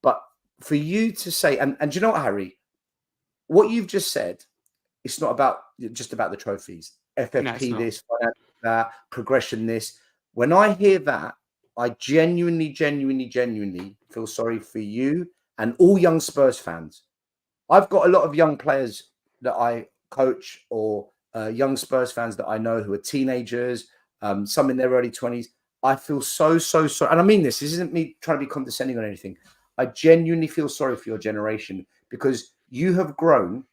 But for you to say, and do you know what, Harry, what you've just said, it's not just about the trophies, FFP this, that, progression this. When I hear that, I genuinely feel sorry for you and all young Spurs fans. I've got a lot of young players that I coach or young Spurs fans that I know who are teenagers, some in their early 20s. I feel so sorry. And I mean this isn't me trying to be condescending on anything. I genuinely feel sorry for your generation because you have grown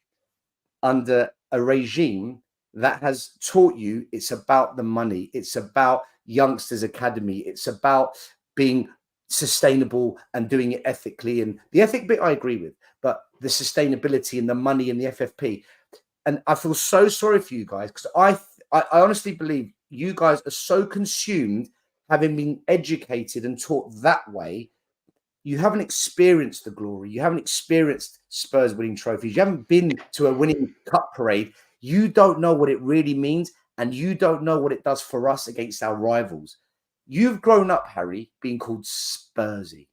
under a regime that has taught you it's about the money. It's about youngsters academy. It's about being sustainable and doing it ethically. And the ethic bit I agree with, but the sustainability and the money and the FFP. And I feel so sorry for you guys because I honestly believe you guys are so consumed having been educated and taught that way. You haven't experienced the glory. You haven't experienced Spurs winning trophies. You haven't been to a winning cup parade. You don't know what it really means. And you don't know what it does for us against our rivals. You've grown up, Harry, being called Spursy.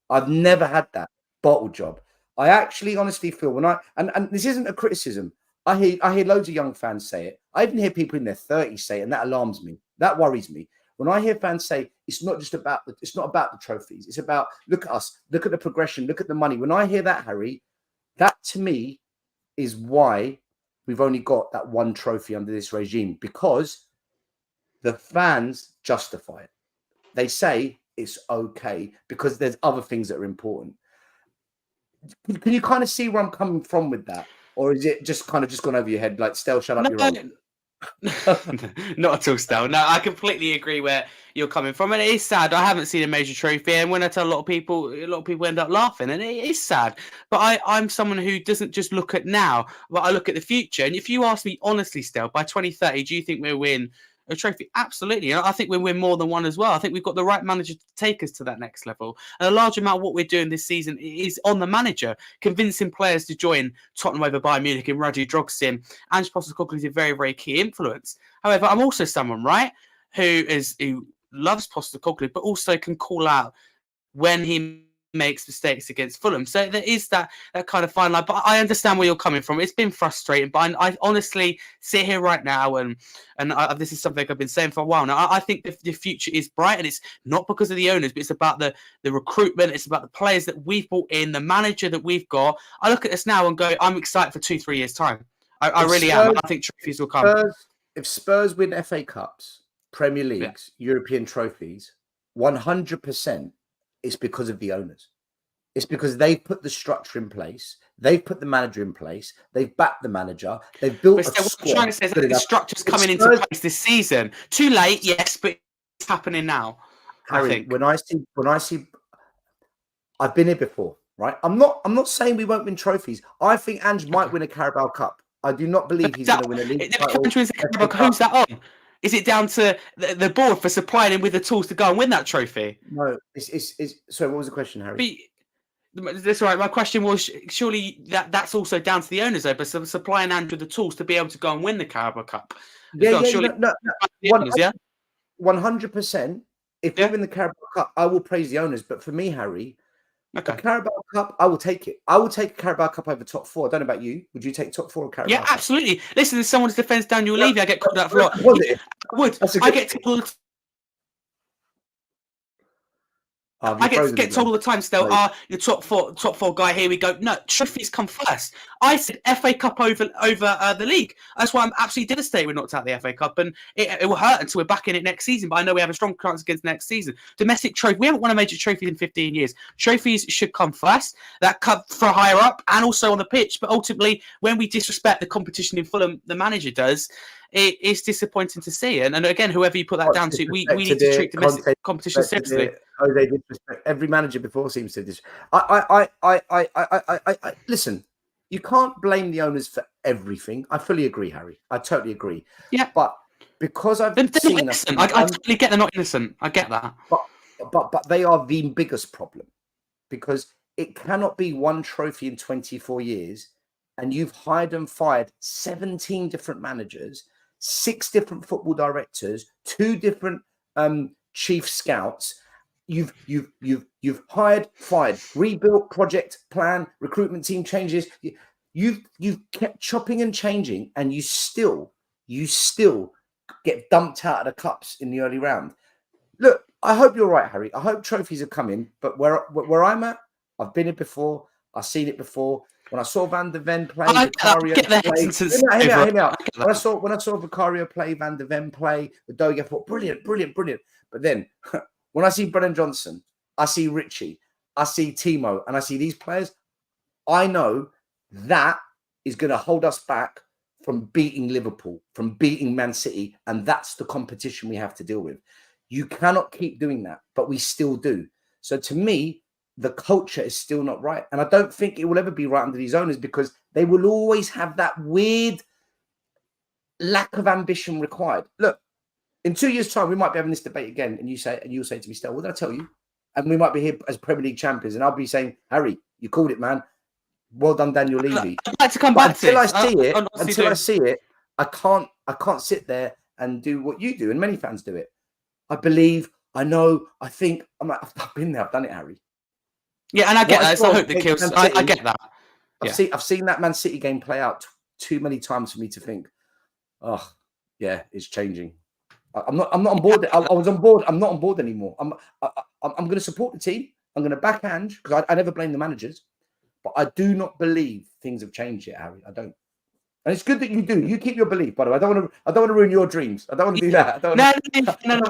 I've never had that bottle job. I actually honestly feel and this isn't a criticism. I hear loads of young fans say it. I even hear people in their 30s say it, and that alarms me. That worries me. When I hear fans say it's not about the trophies, it's about look at us, look at the progression, look at the money. When I hear that, Harry, that to me is why we've only got that one trophy under this regime, because the fans justify it. They say it's okay because there's other things that are important. Can you kind of see where I'm coming from with that? Or is it just kind of just gone over your head like, Stel, shut up, you're wrong? Not at all, Stel. No, I completely agree where you're coming from, and it is sad. I haven't seen a major trophy, and when I tell a lot of people end up laughing, and it is sad. But I'm someone who doesn't just look at now, but I look at the future. And if you ask me honestly, Stel, by 2030, do you think we'll win a trophy? Absolutely. And I think we'll win more than one as well. I think we've got the right manager to take us to that next level. And a large amount of what we're doing this season is on the manager, convincing players to join Tottenham over Bayern Munich and Radu Drogsin. Ange Postecoglou is a very, very key influence. However, I'm also someone, right, who loves Postecoglou, but also can call out when he makes mistakes against Fulham. So there is that kind of fine line. But I understand where you're coming from. It's been frustrating, but I honestly sit here right now and this is something I've been saying for a while now. I think the future is bright, and it's not because of the owners, but it's about the recruitment. It's about the players that we've brought in, the manager that we've got. I look at this now and go, I'm excited for 2-3 years' time. I really am. I think trophies will come. If Spurs win FA Cups, Premier Leagues, European trophies, 100%. It's because of the owners. It's because they've put the structure in place. They've put the manager in place. They've backed the manager. They've built a squad. What I'm trying to say is that the structure's coming into place this season. Too late, yes, but it's happening now. Harry, I think. when I see, I've been here before, right? I'm not saying we won't win trophies. I think Ange might win a Carabao Cup. I do not believe he's going to win a league title. Who's that on? Is it down to the board for supplying him with the tools to go and win that trophy? No, it's sorry, what was the question, Harry? That's right. My question was, surely that's also down to the owners, though, but supplying Andrew the tools to be able to go and win the Carabao Cup. 100%. If we win the Carabao Cup, I will praise the owners. But for me, Harry, A Carabao Cup, I will take it. I will take a Carabao Cup over top 4. I don't know about you. Would you take top 4 or Carabao Yeah, Cup? absolutely. Listen, if someone defends Daniel Levy, I get called out for a lot. Positive. I would. That's a I good get told. Oh, I get told all the time still, your top four guy, here we go. No, trophies come first. I said FA Cup over the league. That's why I'm absolutely devastated we're knocked out the FA Cup, and it will hurt until we're back in it next season. But I know we have a strong chance against next season. Domestic trophy, we haven't won a major trophy in 15 years. Trophies should come first. That cup for higher up and also on the pitch. But ultimately, when we disrespect the competition in Fulham, the manager does. It's disappointing to see. And again, whoever you put that down to, we need to treat domestic competition seriously. They disrespect. Every manager before seems to disrespect. I listen. You can't blame the owners for everything. I fully agree, Harry. I totally agree. Yeah, but because I've seen them, I totally get they're not innocent. I get that. But they are the biggest problem, because it cannot be one trophy in 24 years, and you've hired and fired 17 different managers, 6 different football directors, 2 different chief scouts. You've hired, fired, rebuilt, project, plan, recruitment team changes. You've kept chopping and changing, and you still get dumped out of the cups in the early round. Look, I hope you're right, Harry. I hope trophies are coming. But where I'm at, I've been here before. I've seen it before. When I saw Van der Ven play, Vicario play. Hear me out. When I saw Vicario play, Van der Ven play, the Doge, I thought, brilliant. But then when I see Brennan Johnson, I see Richie, I see Timo, and I see these players, I know that is going to hold us back from beating Liverpool, from beating Man City, and that's the competition we have to deal with. You cannot keep doing that, but we still do. So to me, the culture is still not right. And I don't think it will ever be right under these owners, because they will always have that weird lack of ambition required. Look, in 2 years' time, we might be having this debate again, and you'll say to me, Stel, what did I tell you? And we might be here as Premier League champions, and I'll be saying, Harry, you called it, man. Well done, Daniel Levy. I'd like to come back until I see it, I can't sit there and do what you do, and many fans do it. I believe, I know, I think. I've been there, I've done it, Harry. Yeah, and I get that. It's the hope that kills. I get that. I've seen that Man City game play out too many times for me to think, oh, yeah, it's changing. I'm not on board. I was on board. I'm not on board anymore. I'm going to support the team. I'm going to backhand, because I never blame the managers. But I do not believe things have changed yet, Harry. I don't. And it's good that you do. You keep your belief, by the way. I don't want to ruin your dreams. I don't want to do that. No.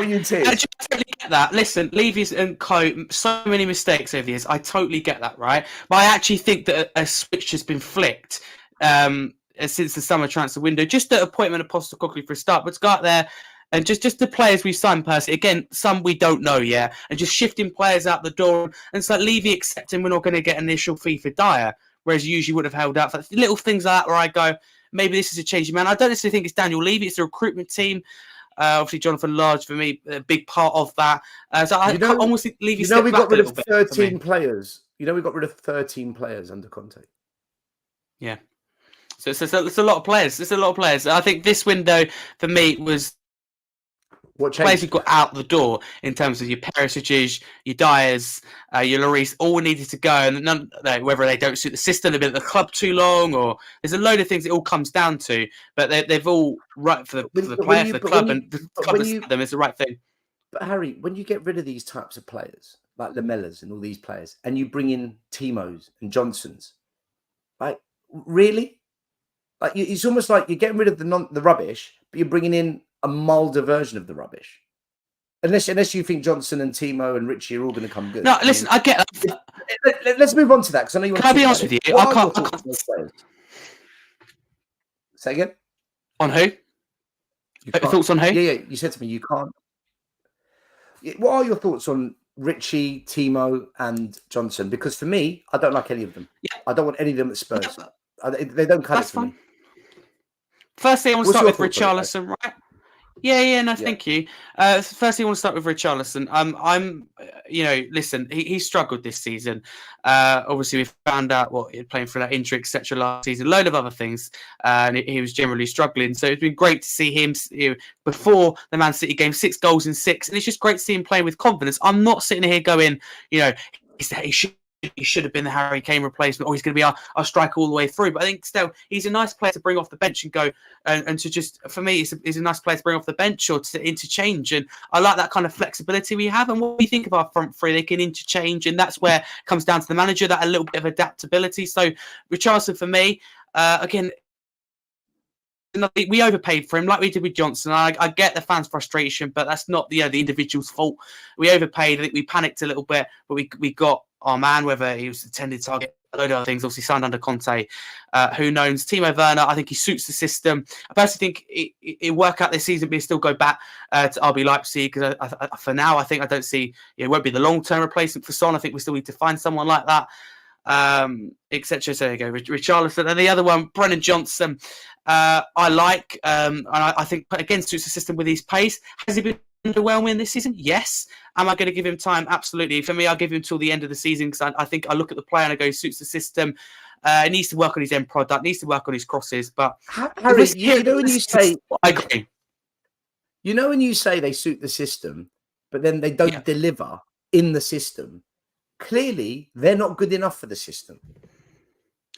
You tears. I totally get that. Listen, Levy's and co, so many mistakes over the years. I totally get that, right? But I actually think that a switch has been flicked since the summer transfer window. Just the appointment of Postecoglou for a start, but to go out there and just the players we've signed personally, again, some we don't know yet, and just shifting players out the door. And it's like Levy accepting we're not going to get an initial fee for Dyer, whereas you usually would have held out for little things like that where I go, maybe this is a change of man. I don't necessarily think it's Daniel Levy. It's the recruitment team. Obviously, Jonathan Large, for me, a big part of that. So I almost think Levy we got rid of 13 players. We got rid of 13 players under Conte. Yeah. So it's a lot of players. It's a lot of players. I think this window, for me, was what players who got out the door in terms of your Perissages, your Dyers, your Lloris, all needed to go, and whether they don't suit the system, they've been at the club too long, or there's a load of things it all comes down to. But they've all right for the player, for the club, and the club has said them is the right thing. But Harry, when you get rid of these types of players, like Lamellas and all these players, and you bring in Timos and Johnsons, like really, like it's almost like you're getting rid of the rubbish, but you're bringing in a milder version of the rubbish. Unless you think Johnson and Timo and Richie are all going to come good. No, listen, I get that. Let's move on to that, because I know you want to. Can I be honest with you? I can't. Say again? On who? Thoughts on who? Yeah. You said to me you can't. What are your thoughts on Richie, Timo, and Johnson? Because for me, I don't like any of them. Yeah. I don't want any of them at Spurs. They don't cut it for me. Firstly, I want to start with Richarlison, right? Yeah, thank you. Firstly, I want to start with Richarlison. Listen, he struggled this season. Obviously, we found out what he was playing for that injury, etc. last season, a load of other things, and he was generally struggling. So it's been great to see him before the Man City game, 6 goals in 6, and it's just great to see him playing with confidence. I'm not sitting here going, he should he should have been the Harry Kane replacement, or he's going to be our striker all the way through. But I think still he's a nice player to bring off the bench and go and to just, for me, he's a nice player to bring off the bench or to interchange. And I like that kind of flexibility we have. And what we think of our front three, they can interchange, and that's where it comes down to the manager, that a little bit of adaptability. So Richarlison for me, again, we overpaid for him like we did with Johnson. I get the fans' frustration, but that's not the individual's fault. We overpaid. I think we panicked a little bit, but we got our man, whether he was the intended target, a load of other things, obviously signed under Conte. Who knows? Timo Werner, I think he suits the system. I personally think it'll work out this season, but he'll still go back to RB Leipzig because for now, I think I don't see it won't be the long-term replacement for Son. I think we still need to find someone like that. Etc. So there you go, Richarlison. And the other one, Brennan Johnson, I like, and I think again suits the system with his pace. Has he been underwhelming this season? Yes. Am I going to give him time? Absolutely. For me, I'll give him till the end of the season because I think I look at the player and I go, suits the system. He needs to work on his end product, needs to work on his crosses. But Harry, you know when you say, I agree. You know when you say they suit the system, but then they don't deliver in the system. Clearly, they're not good enough for the system.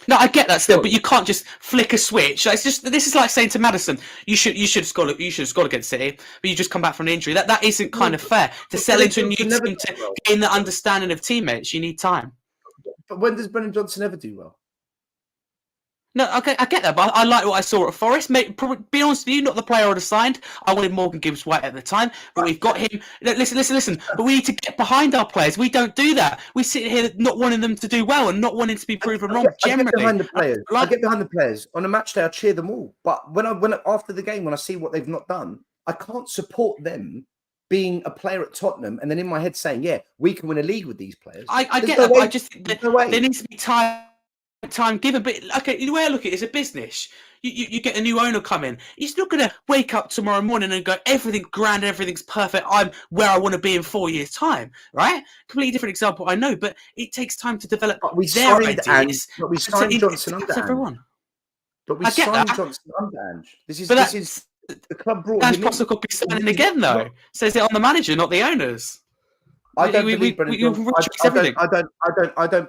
No, I get that still, but you can't just flick a switch. It's just this is like saying to Madison, you should have scored against City, but you just come back from an injury. That isn't kind of fair to sell into a new team to gain the understanding of teammates. You need time. But when does Brennan Johnson ever do well? No, okay, I get that, but I like what I saw at Forest. Mate, be honest with you, not the player I'd have signed. I wanted Morgan Gibbs-White at the time, but we've got him. Listen. But we need to get behind our players. We don't do that. We sit here not wanting them to do well and not wanting to be proven wrong. Generally, I get behind the players. I get behind the players. On a match day, I cheer them all. But when after the game, when I see what they've not done, I can't support them being a player at Tottenham and then in my head saying, "Yeah, we can win a league with these players." I get that, but I just there needs to be time given. But okay, the way I look at it is a business. You get a new owner come in. He's not going to wake up tomorrow morning and go, everything's grand, everything's perfect. I'm where I want to be in 4 years' time, right? Completely different example, I know, but it takes time to develop their ideas. But we signed Johnson under everyone. But we signed Johnson under Ange. This is the club brought him in. That's possible to be signing again, though. Says it on the manager, not the owners. I don't believe Brennan Johnson.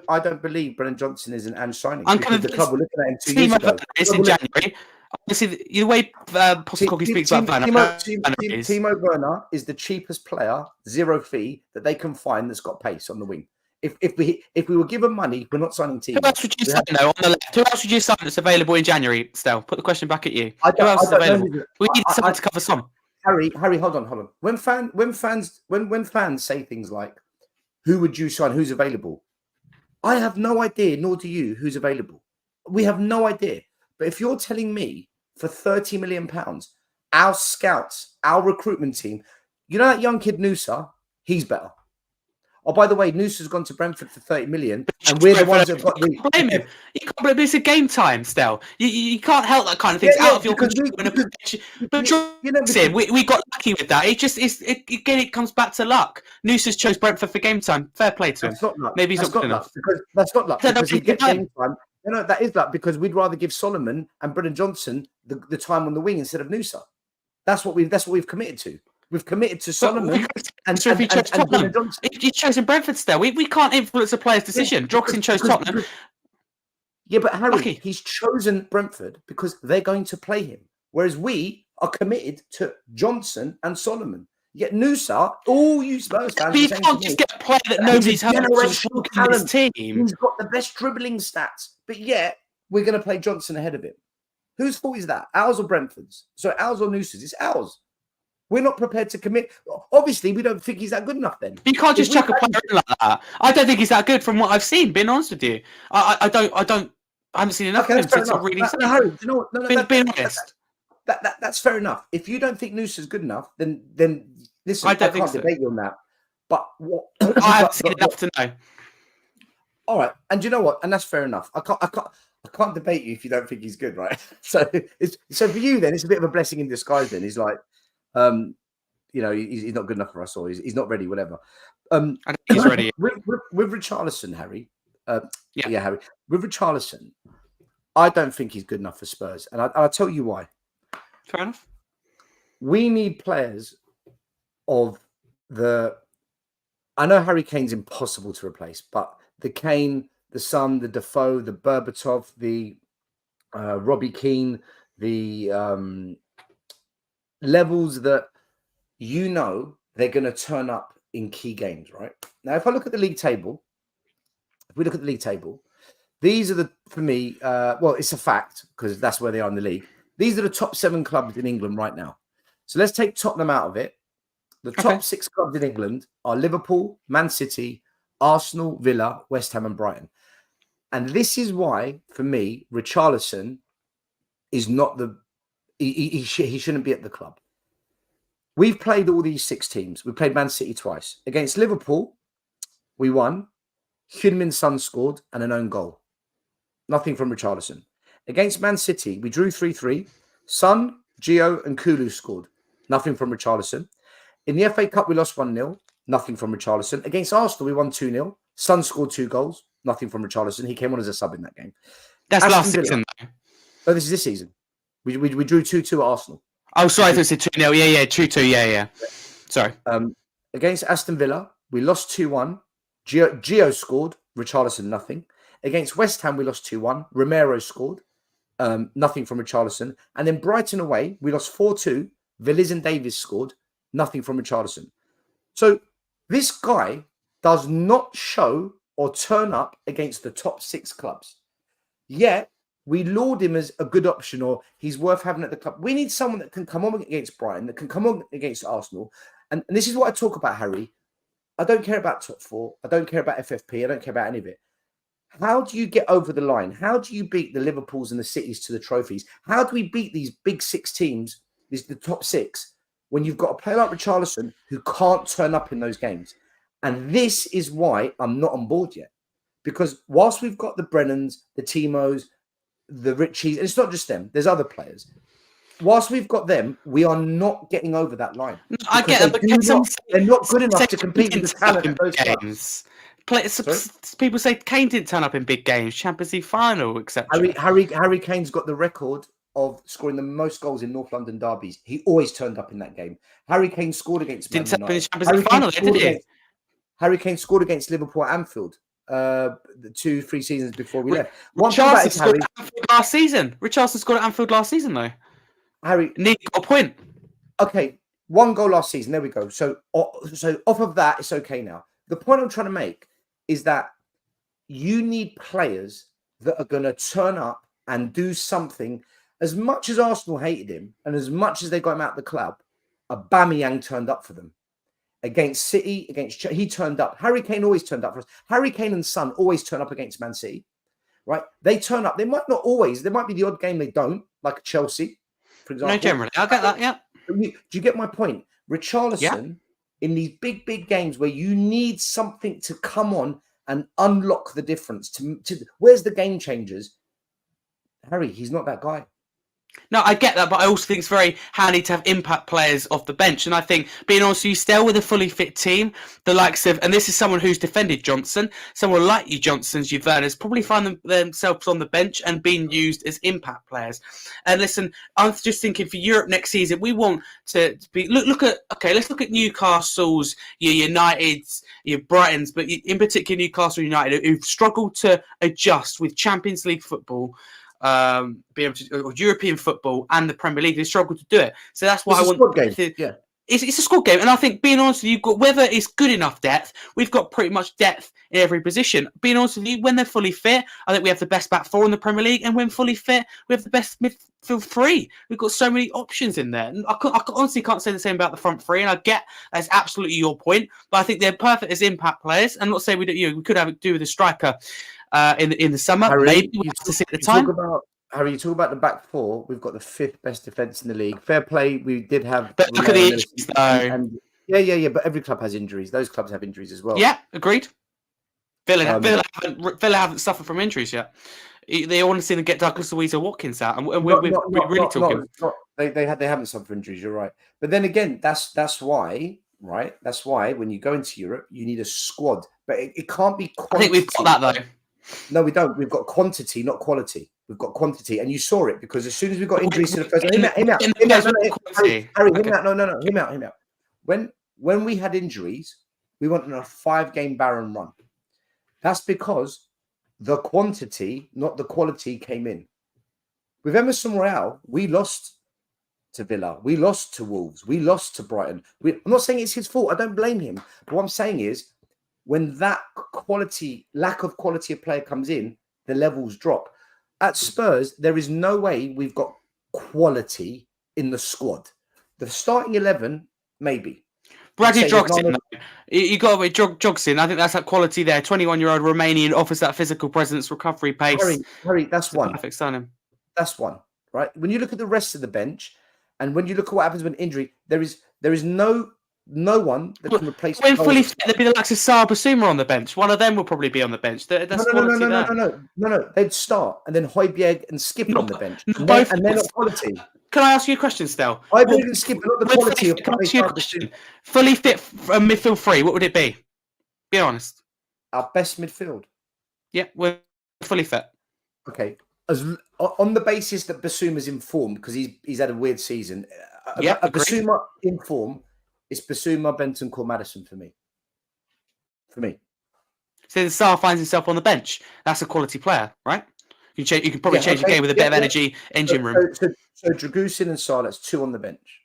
I don't believe Brennan Johnson is an Ange signing. Because the club were looking at him 2 years ago. It's in January. Obviously, the way Postecoglou speaks about Werner, Timo Werner is the cheapest player, zero fee, that they can find that's got pace on the wing. If we were given money, we're not signing Timo. Who else would you sign though on the left? Who else would you sign that's available in January? Still, put the question back at you. Who else is available? We need someone to cover some. Harry, hold on. When fans say things like, "Who would you sign? Who's available?" I have no idea, nor do you, who's available. We have no idea. But if you're telling me for £30 million, our scouts, our recruitment team, you know that young kid Noosa, he's better. Oh, by the way, Noosa's gone to Brentford for 30 million, and we're the ones that got the. Blame him. You can't blame him. It's a game time still. You can't help that kind of things out of your control. We got lucky with that. It comes back to luck. Noosa's chose Brentford for game time. Fair play to him. That's not luck. Maybe he's not good enough. That's not luck. Because he gets game time. No, that is luck because we'd rather give Solomon and Brennan Johnson the time on the wing instead of Noosa. That's what we've committed to. We've committed to Solomon and Brennan Johnson. He's chosen Brentford still. We can't influence a player's decision. Droxin chose Tottenham. Yeah, but Harry, he's chosen Brentford because they're going to play him. Whereas we are committed to Johnson and Solomon. Yet Noosa, all you Spurs fans, but you can't just get a player that nobody's heard of in his team. He's got the best dribbling stats, but yet we're going to play Johnson ahead of him. Whose fault is that? Ours or Brentford's? So ours or Noosa's? It's ours. We're not prepared to commit. Obviously, we don't think he's that good enough then. You can't just chuck a player in like that. I don't think he's that good from what I've seen, being honest with you. I haven't seen enough of him to really say. Harry, you know what? Being honest. That's fair enough. If you don't think Noosa's good enough, then listen, I can't debate you on that. But what I haven't seen enough to know. All right, and you know what? And that's fair enough. I can't debate you if you don't think he's good, right? So for you then, it's a bit of a blessing in disguise. Then he's like, he's not good enough for us, or he's not ready, whatever. I think he's ready. With Richarlison, Harry. Harry. With Richarlison, I don't think he's good enough for Spurs, and I'll tell you why. Fair enough. We need players of the I know Harry Kane's impossible to replace, but the Kane, the Son, the Defoe, the Berbatov, the Robbie Keane, the levels that they're going to turn up in key games, right? Now, if I look at the league table, these are for me, well, it's a fact because that's where they are in the league. These are the top 7 clubs in England right now. So let's take Tottenham out of it. The top 6 clubs in England are Liverpool, Man City, Arsenal, Villa, West Ham, and Brighton. And this is why, for me, Richarlison is not he shouldn't be at the club. We've played all these 6 teams. We played Man City twice. Against Liverpool, we won. Heung-min Son scored and an own goal. Nothing from Richarlison. Against Man City, we drew 3-3. Son, Gio, and Kulu scored. Nothing from Richarlison. In the FA Cup, we lost 1-0. Nothing from Richarlison. Against Arsenal, we won 2-0. Son scored 2 goals. Nothing from Richarlison. He came on as a sub in that game. That's last season, though. Oh, this is this season. We drew 2-2 at Arsenal. Oh, sorry, I thought it said 2-0. Yeah, 2-2. Yeah. Sorry. Against Aston Villa, we lost 2-1. Gio scored. Richarlison, nothing. Against West Ham, we lost 2-1. Romero scored. Nothing from Richarlison. And then Brighton away, we lost 4-2. Villiers and Davies scored. Nothing from Richarlison. So this guy does not show or turn up against the top 6 clubs. Yet we laud him as a good option or he's worth having at the club. We need someone that can come on against Brighton, that can come on against Arsenal. And this is what I talk about, Harry. I don't care about top 4. I don't care about FFP. I don't care about any of it. How do you get over the line? How do you beat the Liverpools and the Cities to the trophies? How do we beat these big 6 teams, the top 6, when you've got a player like Richarlison who can't turn up in those games? And this is why I'm not on board yet. Because whilst we've got the Brennans, the Timos, the Richies, and it's not just them, there's other players. Whilst we've got them, we are not getting over that line. I get it, but they're not good enough to compete with the talent of those games. People say Kane didn't turn up in big games, Champions League final, etc. Harry Kane's got the record of scoring the most goals in North London derbies. He always turned up in that game. Harry Kane scored against Man United. Didn't turn up in the Champions League final, did he? Harry Kane scored against Liverpool at Anfield 2-3 seasons before we left. Richarlison scored at Anfield last season. Richarlison scored at Anfield last season, though. Harry nearly got a point. Okay, 1 goal last season. There we go. So off of that, it's okay now. The point I'm trying to make is that you need players that are going to turn up and do something. As much as Arsenal hated him and as much as they got him out of the club, Aubameyang turned up for them. Against City, he turned up. Harry Kane always turned up for us. Harry Kane and Son always turn up against Man City, right? They turn up. They might not always. There might be the odd game they don't, like Chelsea, for example. No, generally. I get that, yeah. Do you get my point? Richarlison, in these big games where you need something to come on and unlock the difference, to where's the game changers? Harry, he's not that guy. No, I get that, but I also think it's very handy to have impact players off the bench. And I think, being honest with you, still with a fully fit team, the likes of, and this is someone who's defended Johnson, someone like you Johnsons, you Werners, probably find themselves on the bench and being used as impact players. And listen, I'm just thinking for Europe next season, we want to be, let's look at Newcastle's, your United's, your Brightons, but in particular Newcastle United, who've struggled to adjust with Champions League football, be able to, or European football and the Premier League. They struggle to do it, so that's why it's I want. It's a squad game, and I think, being honest with you, whether it's good enough depth, we've got pretty much depth in every position. Being honest with you, when they're fully fit, I think we have the best back 4 in the Premier League, and when fully fit, we have the best midfield 3. We've got so many options in there. And I honestly can't say the same about the front 3, and I get that's absolutely your point, but I think they're perfect as impact players. And not say we could have it do with a striker in the summer. Harry, maybe we have to see at the time. Harry, you talk about the back 4. We've got the 5th best defence in the league. Fair play. We did have. But look at the injuries, though. Yeah. But every club has injuries. Those clubs have injuries as well. Yeah, agreed. Villa haven't suffered from injuries yet. They want to see them get Douglas Luiz or Watkins out, and we're really talking. They haven't suffered from injuries. You're right. But then again, that's why, right? That's why when you go into Europe, you need a squad. But it can't be quantity. I think we've got that, though. No, we don't. We've got quantity, not quality. We've got quantity, and you saw it because as soon as we got injuries to the first, hear me out. Harry, hear me out. No, hear me out. When we had injuries, We went on a 5-game barren run. That's because the quantity, not the quality, came in. With Emerson Royale, we lost to Villa. We lost to Wolves. We lost to Brighton. I'm not saying it's his fault. I don't blame him. But what I'm saying is when that lack of quality of player comes in, the levels drop. At Spurs, there is no way we've got quality in the squad. The starting 11, maybe. Bradley Jogsin, you got with Jogsin. I think that's that quality there. 21-year-old Romanian offers that physical presence, recovery pace. Harry, that's one. Perfect signing. That's one, right? When you look at the rest of the bench, and when you look at what happens with an injury, there is no one that can replace. When fully fit, there'd be the likes of Sarah Basuma on the bench. One of them will probably be on the bench. No. They'd start, and then Højbjerg and Skip on the bench, and they're not quality. Can I ask you a question, Stel? Højbjerg and Skip are not the quality of. Fully fit midfield 3, what would it be? Be honest. Our best midfield. Yeah, we're fully fit. Okay. On the basis that Basuma's in form, because he's had a weird season. Basuma in form is Basuma, Bentancur, Maddison for me. So the Sarr finds himself on the bench. That's a quality player, right? You can probably change the game with a bit of energy, engine room. So Dragusin and Sarr, that's 2 on the bench.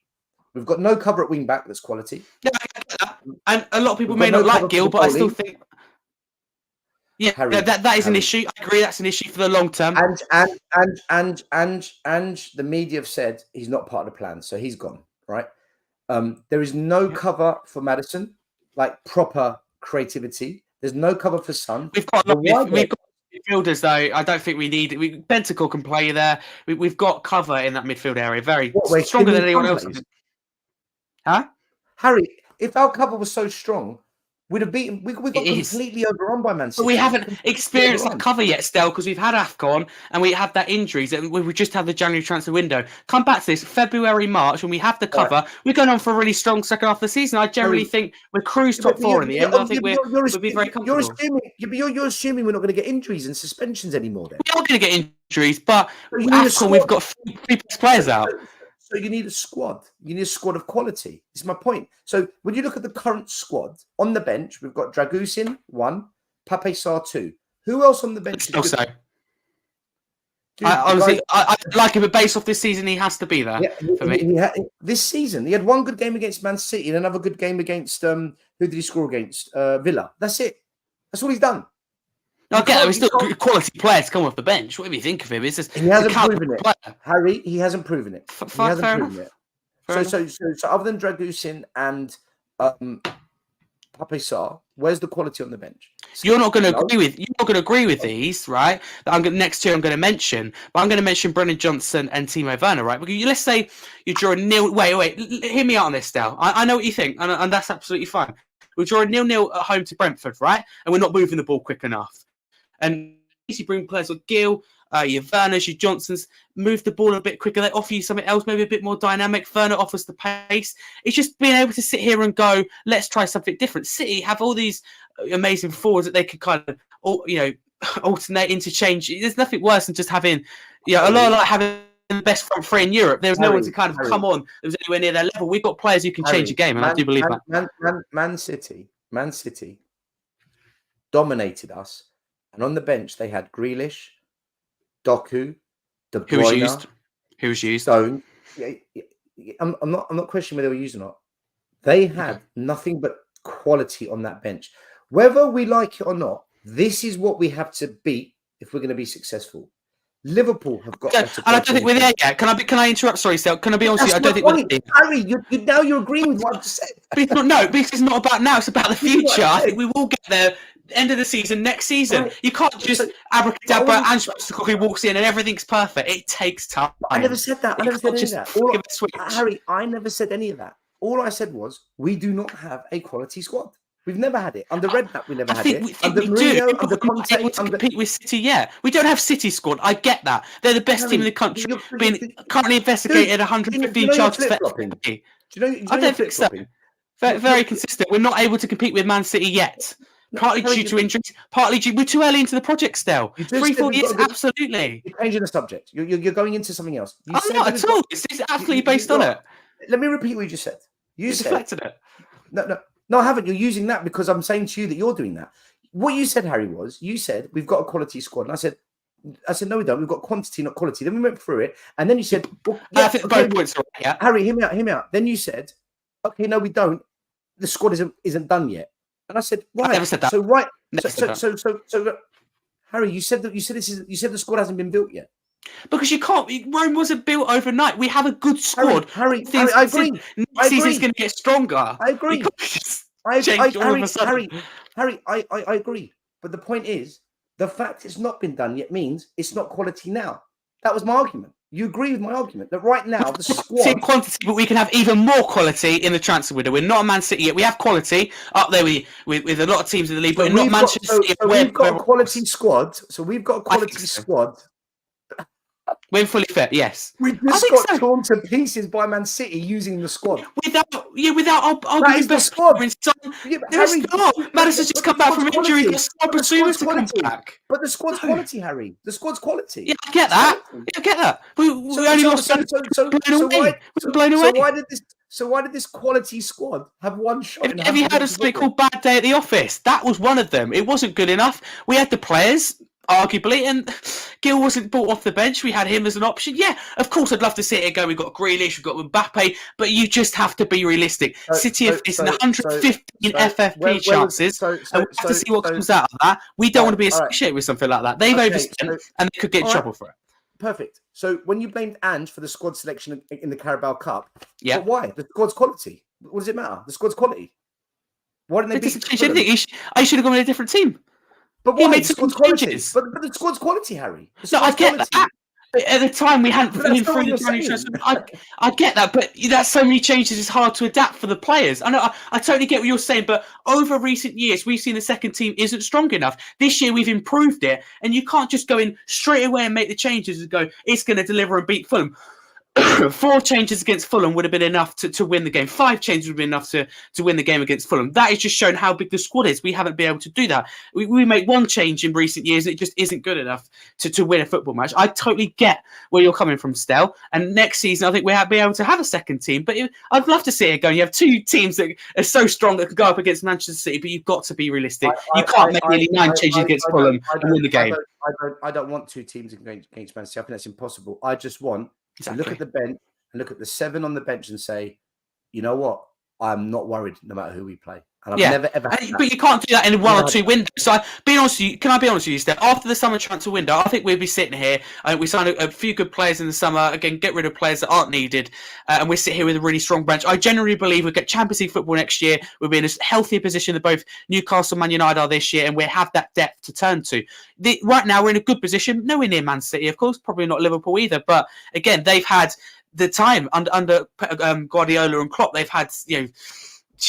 We've got no cover at wing back. That's quality. Yeah, I get that. And a lot of people may not like Gil, but I still think. Yeah, Harry, that is an issue. I agree, that's an issue for the long term. And the media have said he's not part of the plan, so he's gone. Right? There is no cover for Maddison, like proper creativity. There's no cover for Son. We've got midfielders though. I don't think we need. Bentancur can play there. We've got cover in that midfield area. Stronger than anyone else. Huh, Harry? If our cover was so strong, we'd have beaten. We got completely overrun by Man City. But we haven't experienced that cover yet, Stel, because we've had AFCON and we have that injuries and we just had the January transfer window. Come back to this February, March when we have the cover. Right. We're going on for a really strong second half of the season. I generally think we're cruise top 4 in the end. I think we'll be very comfortable. You're assuming we're not going to get injuries and suspensions anymore. Then we are going to get injuries, but AFCON we've got 3 best players out. So you need a squad. You need a squad of quality. This is my point. So when you look at the current squad on the bench, we've got Dragusin 1, Pape Sarr 2. Who else on the bench? Also, honestly, I like him, but based off this season, he has to be there for me. This season, he had 1 good game against Man City and another good game against who did he score against? Villa. That's it. That's all he's done. I get it. He's still a quality player to come off the bench. Whatever you think of him, it's just he hasn't proven it. Player. Harry, he hasn't proven it. He hasn't proven it. So other than Dragusin and Pape Sarr, where's the quality on the bench? You're not going to agree with these, right? That next 2 I'm going to mention, but I'm going to mention Brennan Johnson and Timo Werner, right? Because let's say you draw a nil. Wait, hear me out on this, Dale. I know what you think, and that's absolutely fine. We draw a 0-0 at home to Brentford, right? And we're not moving the ball quick enough. And you bring players like Gil, your Werners, your Johnsons, move the ball a bit quicker. They offer you something else, maybe a bit more dynamic. Werner offers the pace. It's just being able to sit here and go, let's try something different. City have all these amazing forwards that they could kind of, alternate, interchange. There's nothing worse than just having, a lot like having the best front 3 in Europe. There was no one to kind of come on that was anywhere near their level. We've got players who can change a game, and I do believe that. Man City dominated us. And on the bench, they had Grealish, Doku, De Bruyne, who was used. Stone. I'm not questioning whether they were used or not. They had nothing but quality on that bench. Whether we like it or not, this is what we have to beat if we're going to be successful. Liverpool have got better. And I don't think we're there yet. Can I interrupt? Sorry, Stel. Can I be honest with you? I don't think we're there. Harry, you're agreeing with what I've just said. Because it's not about now. It's about the future. I think we will get there. End of the season, next season. Right. You can't just abracadabra and Postecoglou walks in and everything's perfect. It takes time. I never said that. I never said any of that. Harry, I never said any of that. All I said was we do not have a quality squad. We've never had it. Under Redknapp, we never had it. Under Mourinho, under Conte, compete with City, yeah. We don't have City squad. I get that. They're the best team in the country. Being currently investigated 115 charges for FA. I don't think so. Very consistent. We're not able to compete with Man City yet. Partly due to injuries, partly due. We're too early into the project still. 3-4 years, absolutely. You're changing the subject. You're going into something else. I'm not at all. It's absolutely based on it. Let me repeat what you just said. You deflected it. No. No, I haven't. You're using that because I'm saying to you that you're doing that. What you said, Harry, was you said we've got a quality squad, and I said no, we don't. We've got quantity, not quality. Then we went through it, and then you said, well, I think both points are right, yeah. Harry, hear me out. Then you said, okay, no, we don't. The squad isn't done yet. And I said, right. I never said that. So right. Never said that. So Harry, you said the squad hasn't been built yet. Because you can't. Rome wasn't built overnight. We have a good squad. Harry, I agree. Next season's going to get stronger. I agree. Harry, I agree. But the point is, the fact it's not been done yet means it's not quality now. That was my argument. You agree with my argument that right now the squad quantity, but we can have even more quality in the transfer window. We're not a Man City yet. We have quality up there with a lot of teams in the league, but we're not Manchester City. So we've got a quality squad. So we've got a quality squad. We're fully fit, yes. We just got torn to pieces by Man City using the squad. Without our that is the squad. Madison's just come back from injury. But the squad's quality, Harry. The squad's quality. Yeah, I get that. We only lost. So why did this quality squad have one shot? Have you heard of something called Bad Day at the Office? That was one of them. It wasn't good enough. We had the players, arguably, and Gil wasn't brought off the bench. We had him as an option. Yeah, of course, I'd love to see it go. We've got Grealish, we've got Mbappe, but you just have to be realistic. City have facing 115 FFP chances, and we have to see what comes out of that. We don't want to be associated with something like that. They've overspent, and they could get in trouble for it. Perfect. So when you blamed Ange for the squad selection in the Carabao Cup, yeah, but why? The squad's quality. What does it matter? The squad's quality. Why didn't they beat anything? I should have gone with a different team. But why? The squad's quality. But the squad's quality, Harry. No, I get that. At the time, we hadn't put in through the January transfer. I get that, but that's so many changes. It's hard to adapt for the players. I know. I totally get what you're saying, but over recent years, we've seen the second team isn't strong enough. This year, we've improved it, and you can't just go in straight away and make the changes and go, it's going to deliver and beat Fulham. 4 changes against Fulham would have been enough to win the game. 5 changes would have been enough to win the game against Fulham. That is just showing how big the squad is. We haven't been able to do that. We make 1 change in recent years, and it just isn't good enough to win a football match. I totally get where you're coming from, Stel. And next season, I think we'll be able to have a second team. But I'd love to see it going. You have 2 teams that are so strong that can go up against Manchester City, but you've got to be realistic. You can't make nearly 9 changes against Fulham and win the game. I don't want 2 teams against Man City. I think that's impossible. I just want to look at the bench and look at the 7 on the bench and say, you know what? I'm not worried no matter who we play. And I've never ever had that. But you can't do that in 1 or 2 windows. So being honest with you, can I be honest with you, Steph? After the summer transfer window, I think we'd be sitting here. We signed a few good players in the summer. Again, get rid of players that aren't needed. And we sit here with a really strong bench. I generally believe we'll get Champions League football next year. We'll be in a healthier position than both Newcastle and Man United are this year. And we'll have that depth to turn to. Right now, we're in a good position. Nowhere near Man City, of course. Probably not Liverpool either. But again, they've had the time under Guardiola and Klopp. They've had,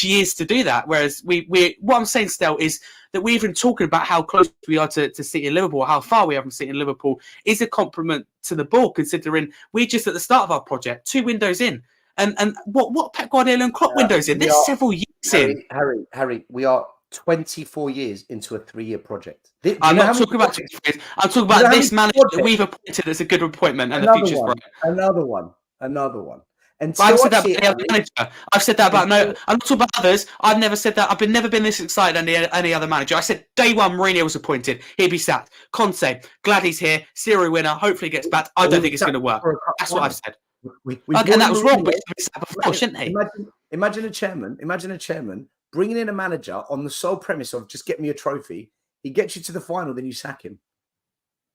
years to do that. Whereas what I'm saying still is that we're even talking about how close we are to City and Liverpool, how far we are from City and Liverpool is a compliment to the ball, considering we're just at the start of our project, 2 windows in. And what Pep Guardiola and Klopp windows in? There's several years in. Harry, we are 24 years into a 3-year project. I'm not talking about 24 years. I'm talking about this manager that we've appointed as a good appointment and the future's bright. Another one. And I've said that about any other manager. I've said that about I'm not talking about others. I've never said that. I've never been this excited any other manager. I said day 1 Mourinho was appointed. He'd be sacked. Conte, glad he's here. Serie winner. Hopefully gets back. I don't think it's going to work. That's what I've said. And that was wrong, but he was sacked before, shouldn't he? Imagine a chairman bringing in a manager on the sole premise of just get me a trophy. He gets you to the final, then you sack him.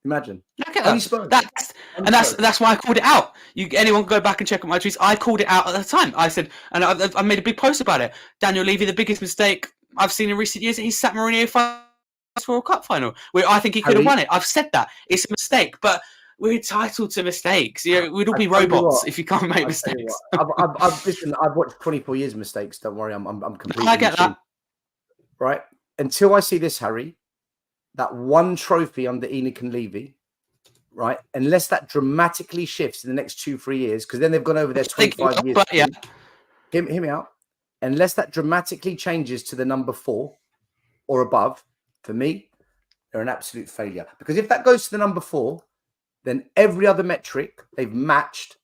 Imagine. That's why I called it out. Anyone go back and check out my tweets? I called it out at the time. I said, and I made a big post about it. Daniel Levy, the biggest mistake I've seen in recent years, he sat Mourinho for a cup final where I think he could have won it. I've said that it's a mistake, but we're entitled to mistakes. We'd all be robots if you can't make mistakes. I've watched 24 years of mistakes. Don't worry, I'm completely. I get that. Right until I see this, Harry. That 1 trophy under Enoch and Levy, right? Unless that dramatically shifts in the next 2-3 years, because then they've gone over their 25 years. But, yeah. Hear me out. Unless that dramatically changes to the number 4 or above, for me, they're an absolute failure. Because if that goes to the number 4, then every other metric they've matched,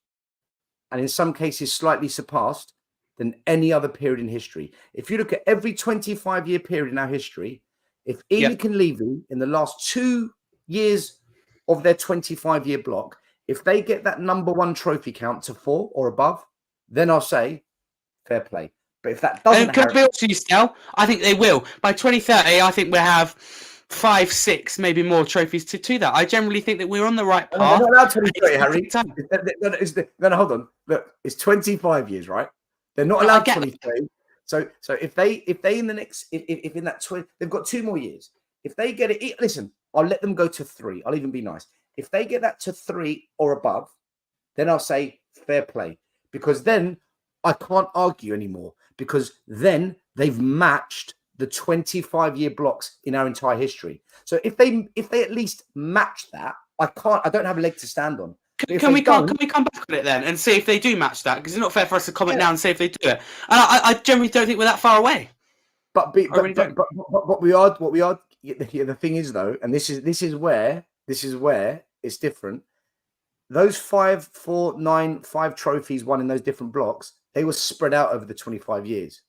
and in some cases slightly surpassed, than any other period in history. If you look at every 25-year period in our history, if Enoch and Levy in the last 2 years of their 25-year block, if they get that number one trophy count to 4 or above, then I'll say fair play. But if that doesn't happen, to you, Stel, I think they will. By 2030, I think we'll have 5, 6, maybe more trophies to that. I generally think that we're on the right path. They're not allowed 2030, Harry. No, hold on. Look, it's 25 years, right? They're not allowed 2030. So if they in the next if in that 20, they've got 2 more years. If they get it, listen, I'll let them go to 3. I'll even be nice. If they get that to 3 or above, then I'll say fair play, because then I can't argue anymore, because then they've matched the 25-year blocks in our entire history. So if they at least match that, I don't have a leg to stand on. Can we come back on it then and see if they do match that? Because it's not fair for us to comment now and say if they do it. And I generally don't think we're that far away. But what we are. The thing is though, and this is where it's different. Those 5, 4, 9, 5 trophies won in those different blocks, they were spread out over the 25 years.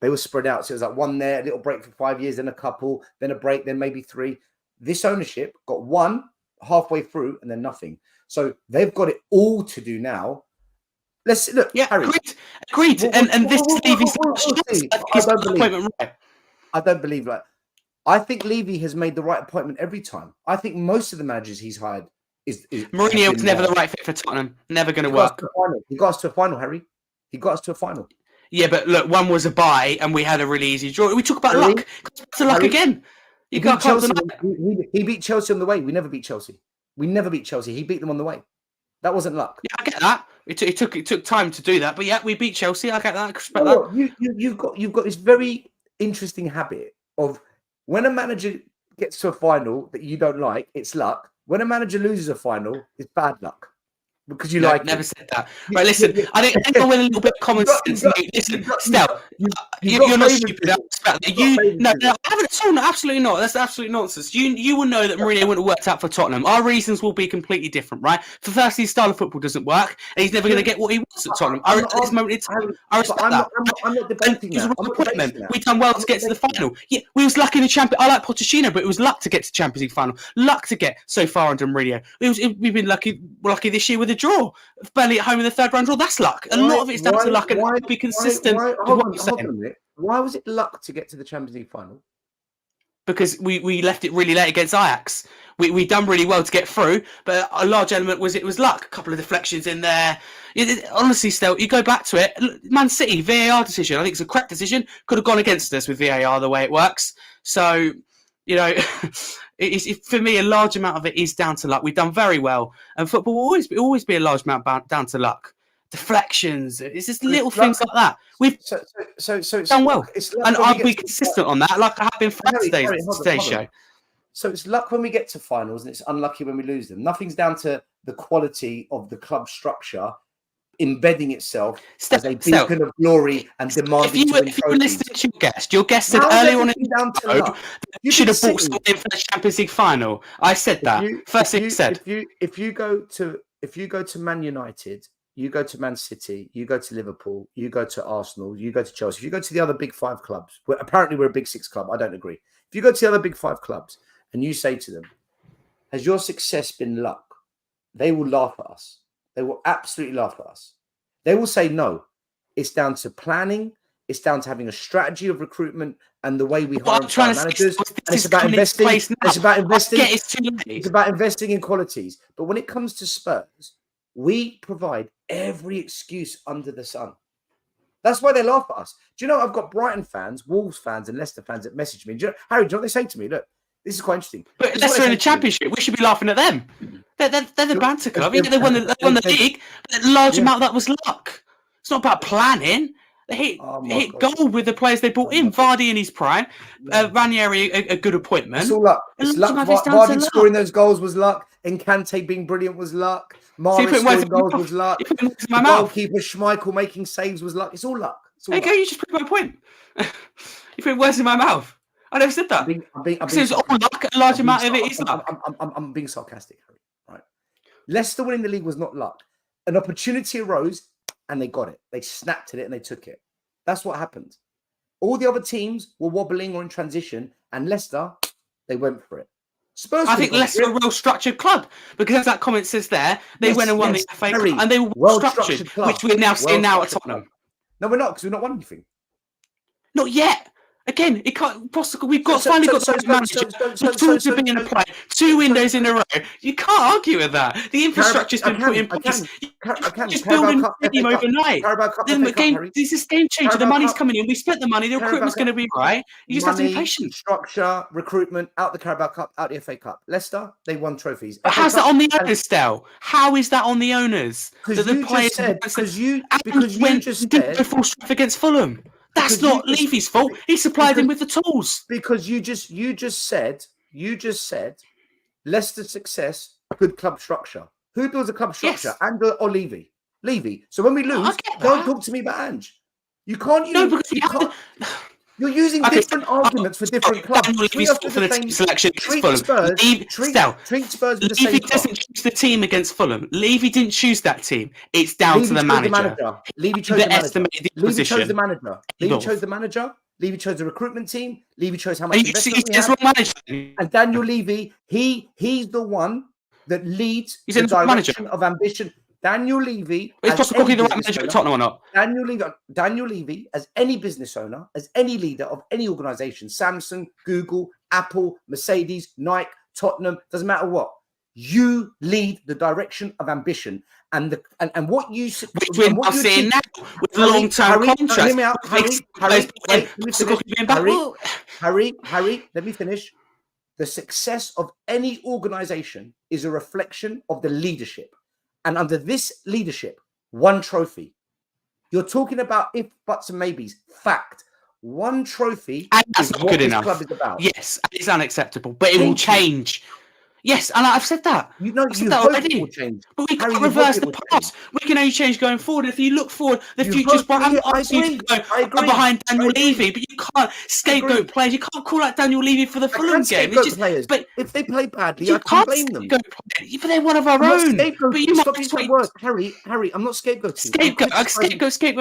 They were spread out. So it was like one there, a little break for 5 years, then a couple, then a break, then maybe 3. This ownership got 1 halfway through and then nothing. So they've got it all to do now. Let's look. Yeah, Harry, agreed. And this is Levy's appointment, right? I don't believe that. I think Levy has made the right appointment every time. I think most of the managers he's hired is Mourinho was never the right fit for Tottenham. Never going to work. He got us to a final, Harry. He got us to a final. Yeah, but look, one was a bye, and we had a really easy draw. We talk about luck. It's luck again. He beat Chelsea on the way. We never beat Chelsea. He beat them on the way. That wasn't luck. Yeah, I get that. It took time to do that, but yeah, we beat Chelsea. I get that. I respect that. You've got this very interesting habit of when a manager gets to a final that you don't like, it's luck. When a manager loses a final, it's bad luck. Because you never said that. Right, listen, I think anyone with a little bit of common sense. Listen, Stel, you're not stupid. No, I haven't at all. No, absolutely not. That's absolute nonsense. You will know that Mourinho wouldn't have worked out for Tottenham. Our reasons will be completely different, right? For firstly, his style of football doesn't work, and he's never going to get what he wants at Tottenham. I respect that. I'm not debating that. We've done well to get to the final. Yeah, we was lucky in the champion. I like Pochettino, but it was luck to get to Champions League final. Luck to get so far under Mourinho. We've been lucky this year with a draw, barely at home in the 3rd round draw. That's luck. A lot of it's down to luck, and be consistent. Hold on a minute. Why was it luck to get to the Champions League final? Because we left it really late against Ajax. We done really well to get through, but a large element was luck. A couple of deflections in there. Honestly, still, you go back to it. Man City VAR decision. I think it's a correct decision. Could have gone against us with VAR the way it works. So, for me, a large amount of it is down to luck. We've done very well, and football will always be a large amount down to luck. Deflections, it's just little things like that. We've done well, and I'll be consistent on that, like I have been for today's show. So it's luck when we get to finals, and it's unlucky when we lose them. Nothing's down to the quality of the club structure embedding itself as a beacon of glory and demanding to win trophies. If you were listening to your guest said earlier on in the episode that you should have bought something for the Champions League final. I said that. First thing you said. If you go to Man United, you go to Man City, you go to Liverpool, you go to Arsenal, you go to Chelsea, if you go to the other big 5 clubs, apparently we're a big 6 club, I don't agree. If you go to the other big 5 clubs and you say to them, has your success been luck? They will laugh at us. They will absolutely laugh at us. They will say, no, it's down to planning. It's down to having a strategy of recruitment and the way we hire managers. It's about investing. It's about investing. It's about investing in qualities. But when it comes to Spurs, we provide every excuse under the sun. That's why they laugh at us. Do you know, I've got Brighton fans, Wolves fans, and Leicester fans that message me. Harry, do you know what they say to me? Look, this is quite interesting. But Leicester in the Championship, we should be laughing at them. They're the banter club. They won the league. But a large amount of that was luck. It's not about planning. They hit gold with the players they brought in. Vardy in his prime. Ranieri, a good appointment. It's all luck. It's luck. Vardy scoring those goals was luck. Enkante being brilliant was luck. Mahrez scoring goals was luck. The goalkeeper Schmeichel making saves was luck. It's all luck. There you go. You just put my point. You put words in my mouth. I never said that. It's all luck. A large amount of it is luck. I'm being sarcastic, Harry. Right. Leicester winning the league was not luck. An opportunity arose and they got it. They snapped at it and they took it. That's what happened. All the other teams were wobbling or in transition, and Leicester, they went for it. Spurs, I think Leicester are a well-structured club because, as that comment says there, they went and won the FA Cup, and they were well-structured, which we're now seeing now at Tottenham. No, we're not, because we've not won anything. Not yet. Again, it can't possibly. We've got finally got the manager. To be in a play, 2 windows in a row. You can't argue with that. The infrastructure's been put in place. Just building a team overnight. This is game changer. The money's coming in. We spent the money. The recruitment's going to be right. You just have to be patient. Structure, recruitment, out the Carabao Cup, out the FA Cup. Leicester, they won trophies. But how's that on the owners, Stel? How is that on the owners? Because you just said full strength against Fulham. That's not Levy's fault. He supplied him with the tools. Because you just said Leicester's success, good club structure. Who builds a club structure? Yes. Andrew or Levy? Levy. So when we lose, don't talk to me about Ange. You can't use you're using different arguments for different clubs. Levy's fault for the team selection against Fulham. Treat Spurs with the Levy same doesn't choose the team against Fulham. Levy didn't choose that team. It's down to the manager. Levy chose the manager. Levy chose the manager. Levy chose the manager. Levy chose the recruitment team. Levy chose how much investment we had. And Daniel Levy, he's the one that leads the direction of ambition. Daniel Levy, is possible the right manager at Tottenham or not? Daniel Levy, as any business owner, as any leader of any organisation, Samsung, Google, Apple, Mercedes, Nike, Tottenham, doesn't matter what. You lead the direction of ambition, and what you which we're not seeing now with long-term contracts. Harry, let me finish. The success of any organisation is a reflection of the leadership. And under this leadership, 1 trophy. You're talking about if, buts, and maybes. Fact. 1 trophy is not good enough. Club is about. Yes, it's unacceptable, but it will change. Yes, and I've said that. I've said that already. But we can't reverse the past. We can only change going forward. If you look forward, the future's bright. I'm behind Daniel Levy, but you can't scapegoat players. You can't call out Daniel Levy for the Fulham game. But if they play badly, I can't blame them. But they're one of our own. But you might Harry, I'm not scapegoating.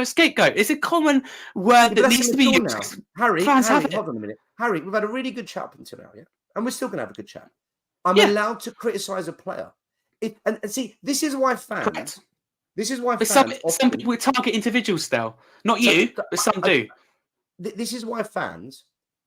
Scapegoat. It's a common word that needs to be used. Harry, hold on a minute. Harry, we've had a really good chat up until now, yeah? And we're still going to have a good chat. I'm allowed to criticize a player. And see, this is why fans. Correct. This is why fans. Some people target individuals still. Not you, but some do. This is why fans,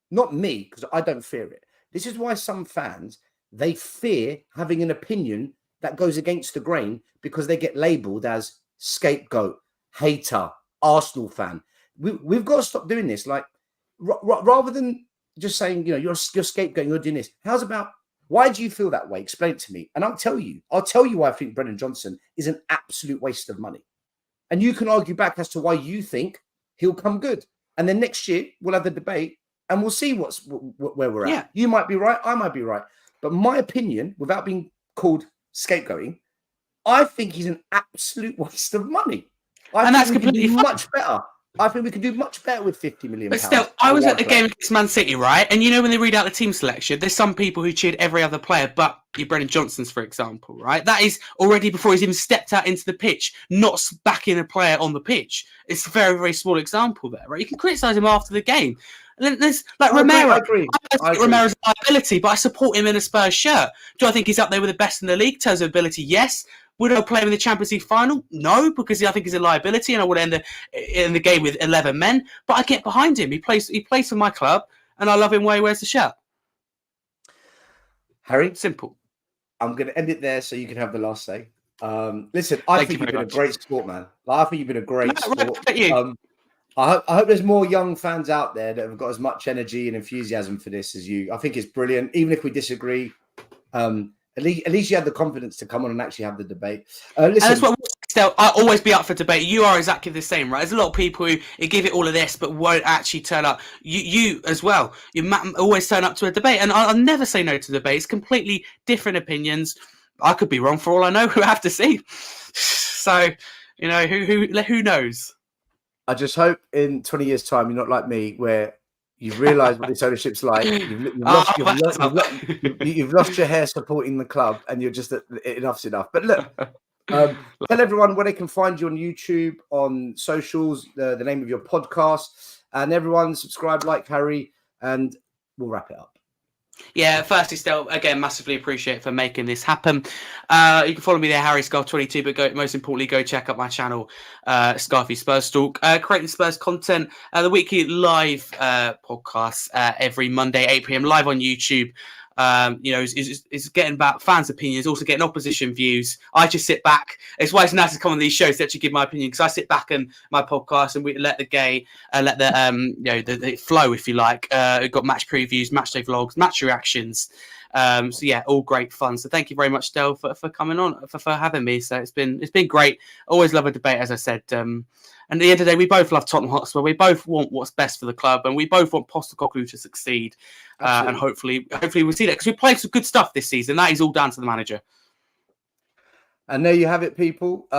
not me, because I don't fear it. This is why some fans, they fear having an opinion that goes against the grain because they get labeled as scapegoat, hater, Arsenal fan. We've got to stop doing this. Like, rather than just saying, you're scapegoating, you're doing this. How's about, why do you feel that way? Explain it to me. And I'll tell you why I think Brendan Johnson is an absolute waste of money. And you can argue back as to why you think he'll come good. And then next year we'll have the debate and we'll see where we're at. Yeah. You might be right. I might be right. But my opinion, without being called scapegoating, I think he's an absolute waste of money. And that's completely much better. I think we can do much better with £50 million. But still, I was at the game against Man City, right? And when they read out the team selection, there's some people who cheered every other player, but your Brendan Johnson's, for example, right? That is already before he's even stepped out into the pitch, not backing a player on the pitch. It's a very, very small example there, right? You can criticise him after the game. There's like Romero. I agree. Romero's a liability, but I support him in a Spurs shirt. Do I think he's up there with the best in the league in terms of ability? Yes. Would I play him in the Champions League final? No, because I think he's a liability and I would end in the game with 11 men. But I get behind him. He plays for my club and I love him where he wears the shirt. Harry? Simple. I'm going to end it there so you can have the last say. Listen, I think you've been a great sport, man. I think you've been a great sport. I hope there's more young fans out there that have got as much energy and enthusiasm for this as you. I think it's brilliant. Even if we disagree, at least you had the confidence to come on and actually have the debate. Listen, I'll always be up for debate. You are exactly the same, right? There's a lot of people who give it all of this but won't actually turn up. You as well. You always turn up to a debate, and I'll never say no to debate. It's completely different opinions. I could be wrong for all I know. We'll have to see. So, who knows? I just hope in 20 years' time you're not like me, where you've realised what this ownership's like. You've lost your hair supporting the club, and you're just enough's enough. But look, Tell everyone where they can find you on YouTube, on socials, the name of your podcast, and everyone subscribe, like Harry, and we'll wrap it up. Yeah, firstly, still, again, massively appreciate it for making this happen. You can follow me there, Harry Scarf22, but most importantly, go check out my channel, Scarfy Spurs Talk, creating Spurs content, the weekly live podcast every Monday, 8 p.m, live on YouTube. Is getting about fans' opinions, also getting opposition views. I just sit back. It's why it's nice to come on these shows to actually give my opinion, because I sit back and my podcast and we let the flow, if you like. We've got match previews, match day vlogs, match reactions. So yeah, all great fun. So thank you very much, Del, for coming on, for having me. So it's been great. Always love a debate, as I said. And at the end of the day, we both love Tottenham Hotspur. We both want what's best for the club, and we both want Postecoglou to succeed. And hopefully we'll see that, because we played some good stuff this season. That is all down to the manager. And there you have it, people.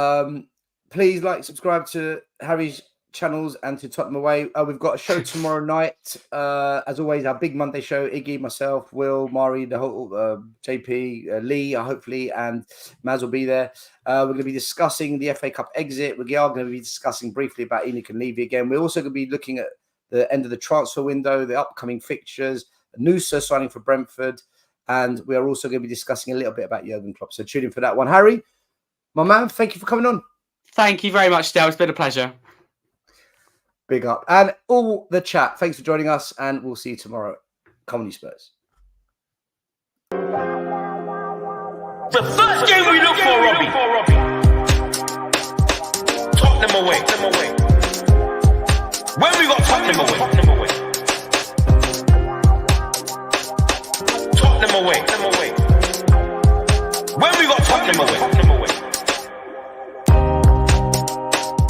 Please subscribe to Harry's channels and to Tottenham Away. We've got a show tomorrow night. As always, our big Monday show. Iggy, myself, Will, Mari, the whole JP, Lee, hopefully, and Maz will be there. We're going to be discussing the FA Cup exit. We are going to be discussing briefly about Enoch and Levy again. We're also going to be looking at the end of the transfer window, the upcoming fixtures, Noosa signing for Brentford, and we are also going to be discussing a little bit about Jurgen Klopp. So tune in for that one. Harry, my man, thank you for coming on. Thank you very much, Del. It's been a pleasure. Big up. And all the chat, thanks for joining us, and we'll see you tomorrow. Come on, you Spurs. The first game we look for, Robbie. Tottenham away. When we got Tottenham away. Tottenham away. When we got Tottenham away.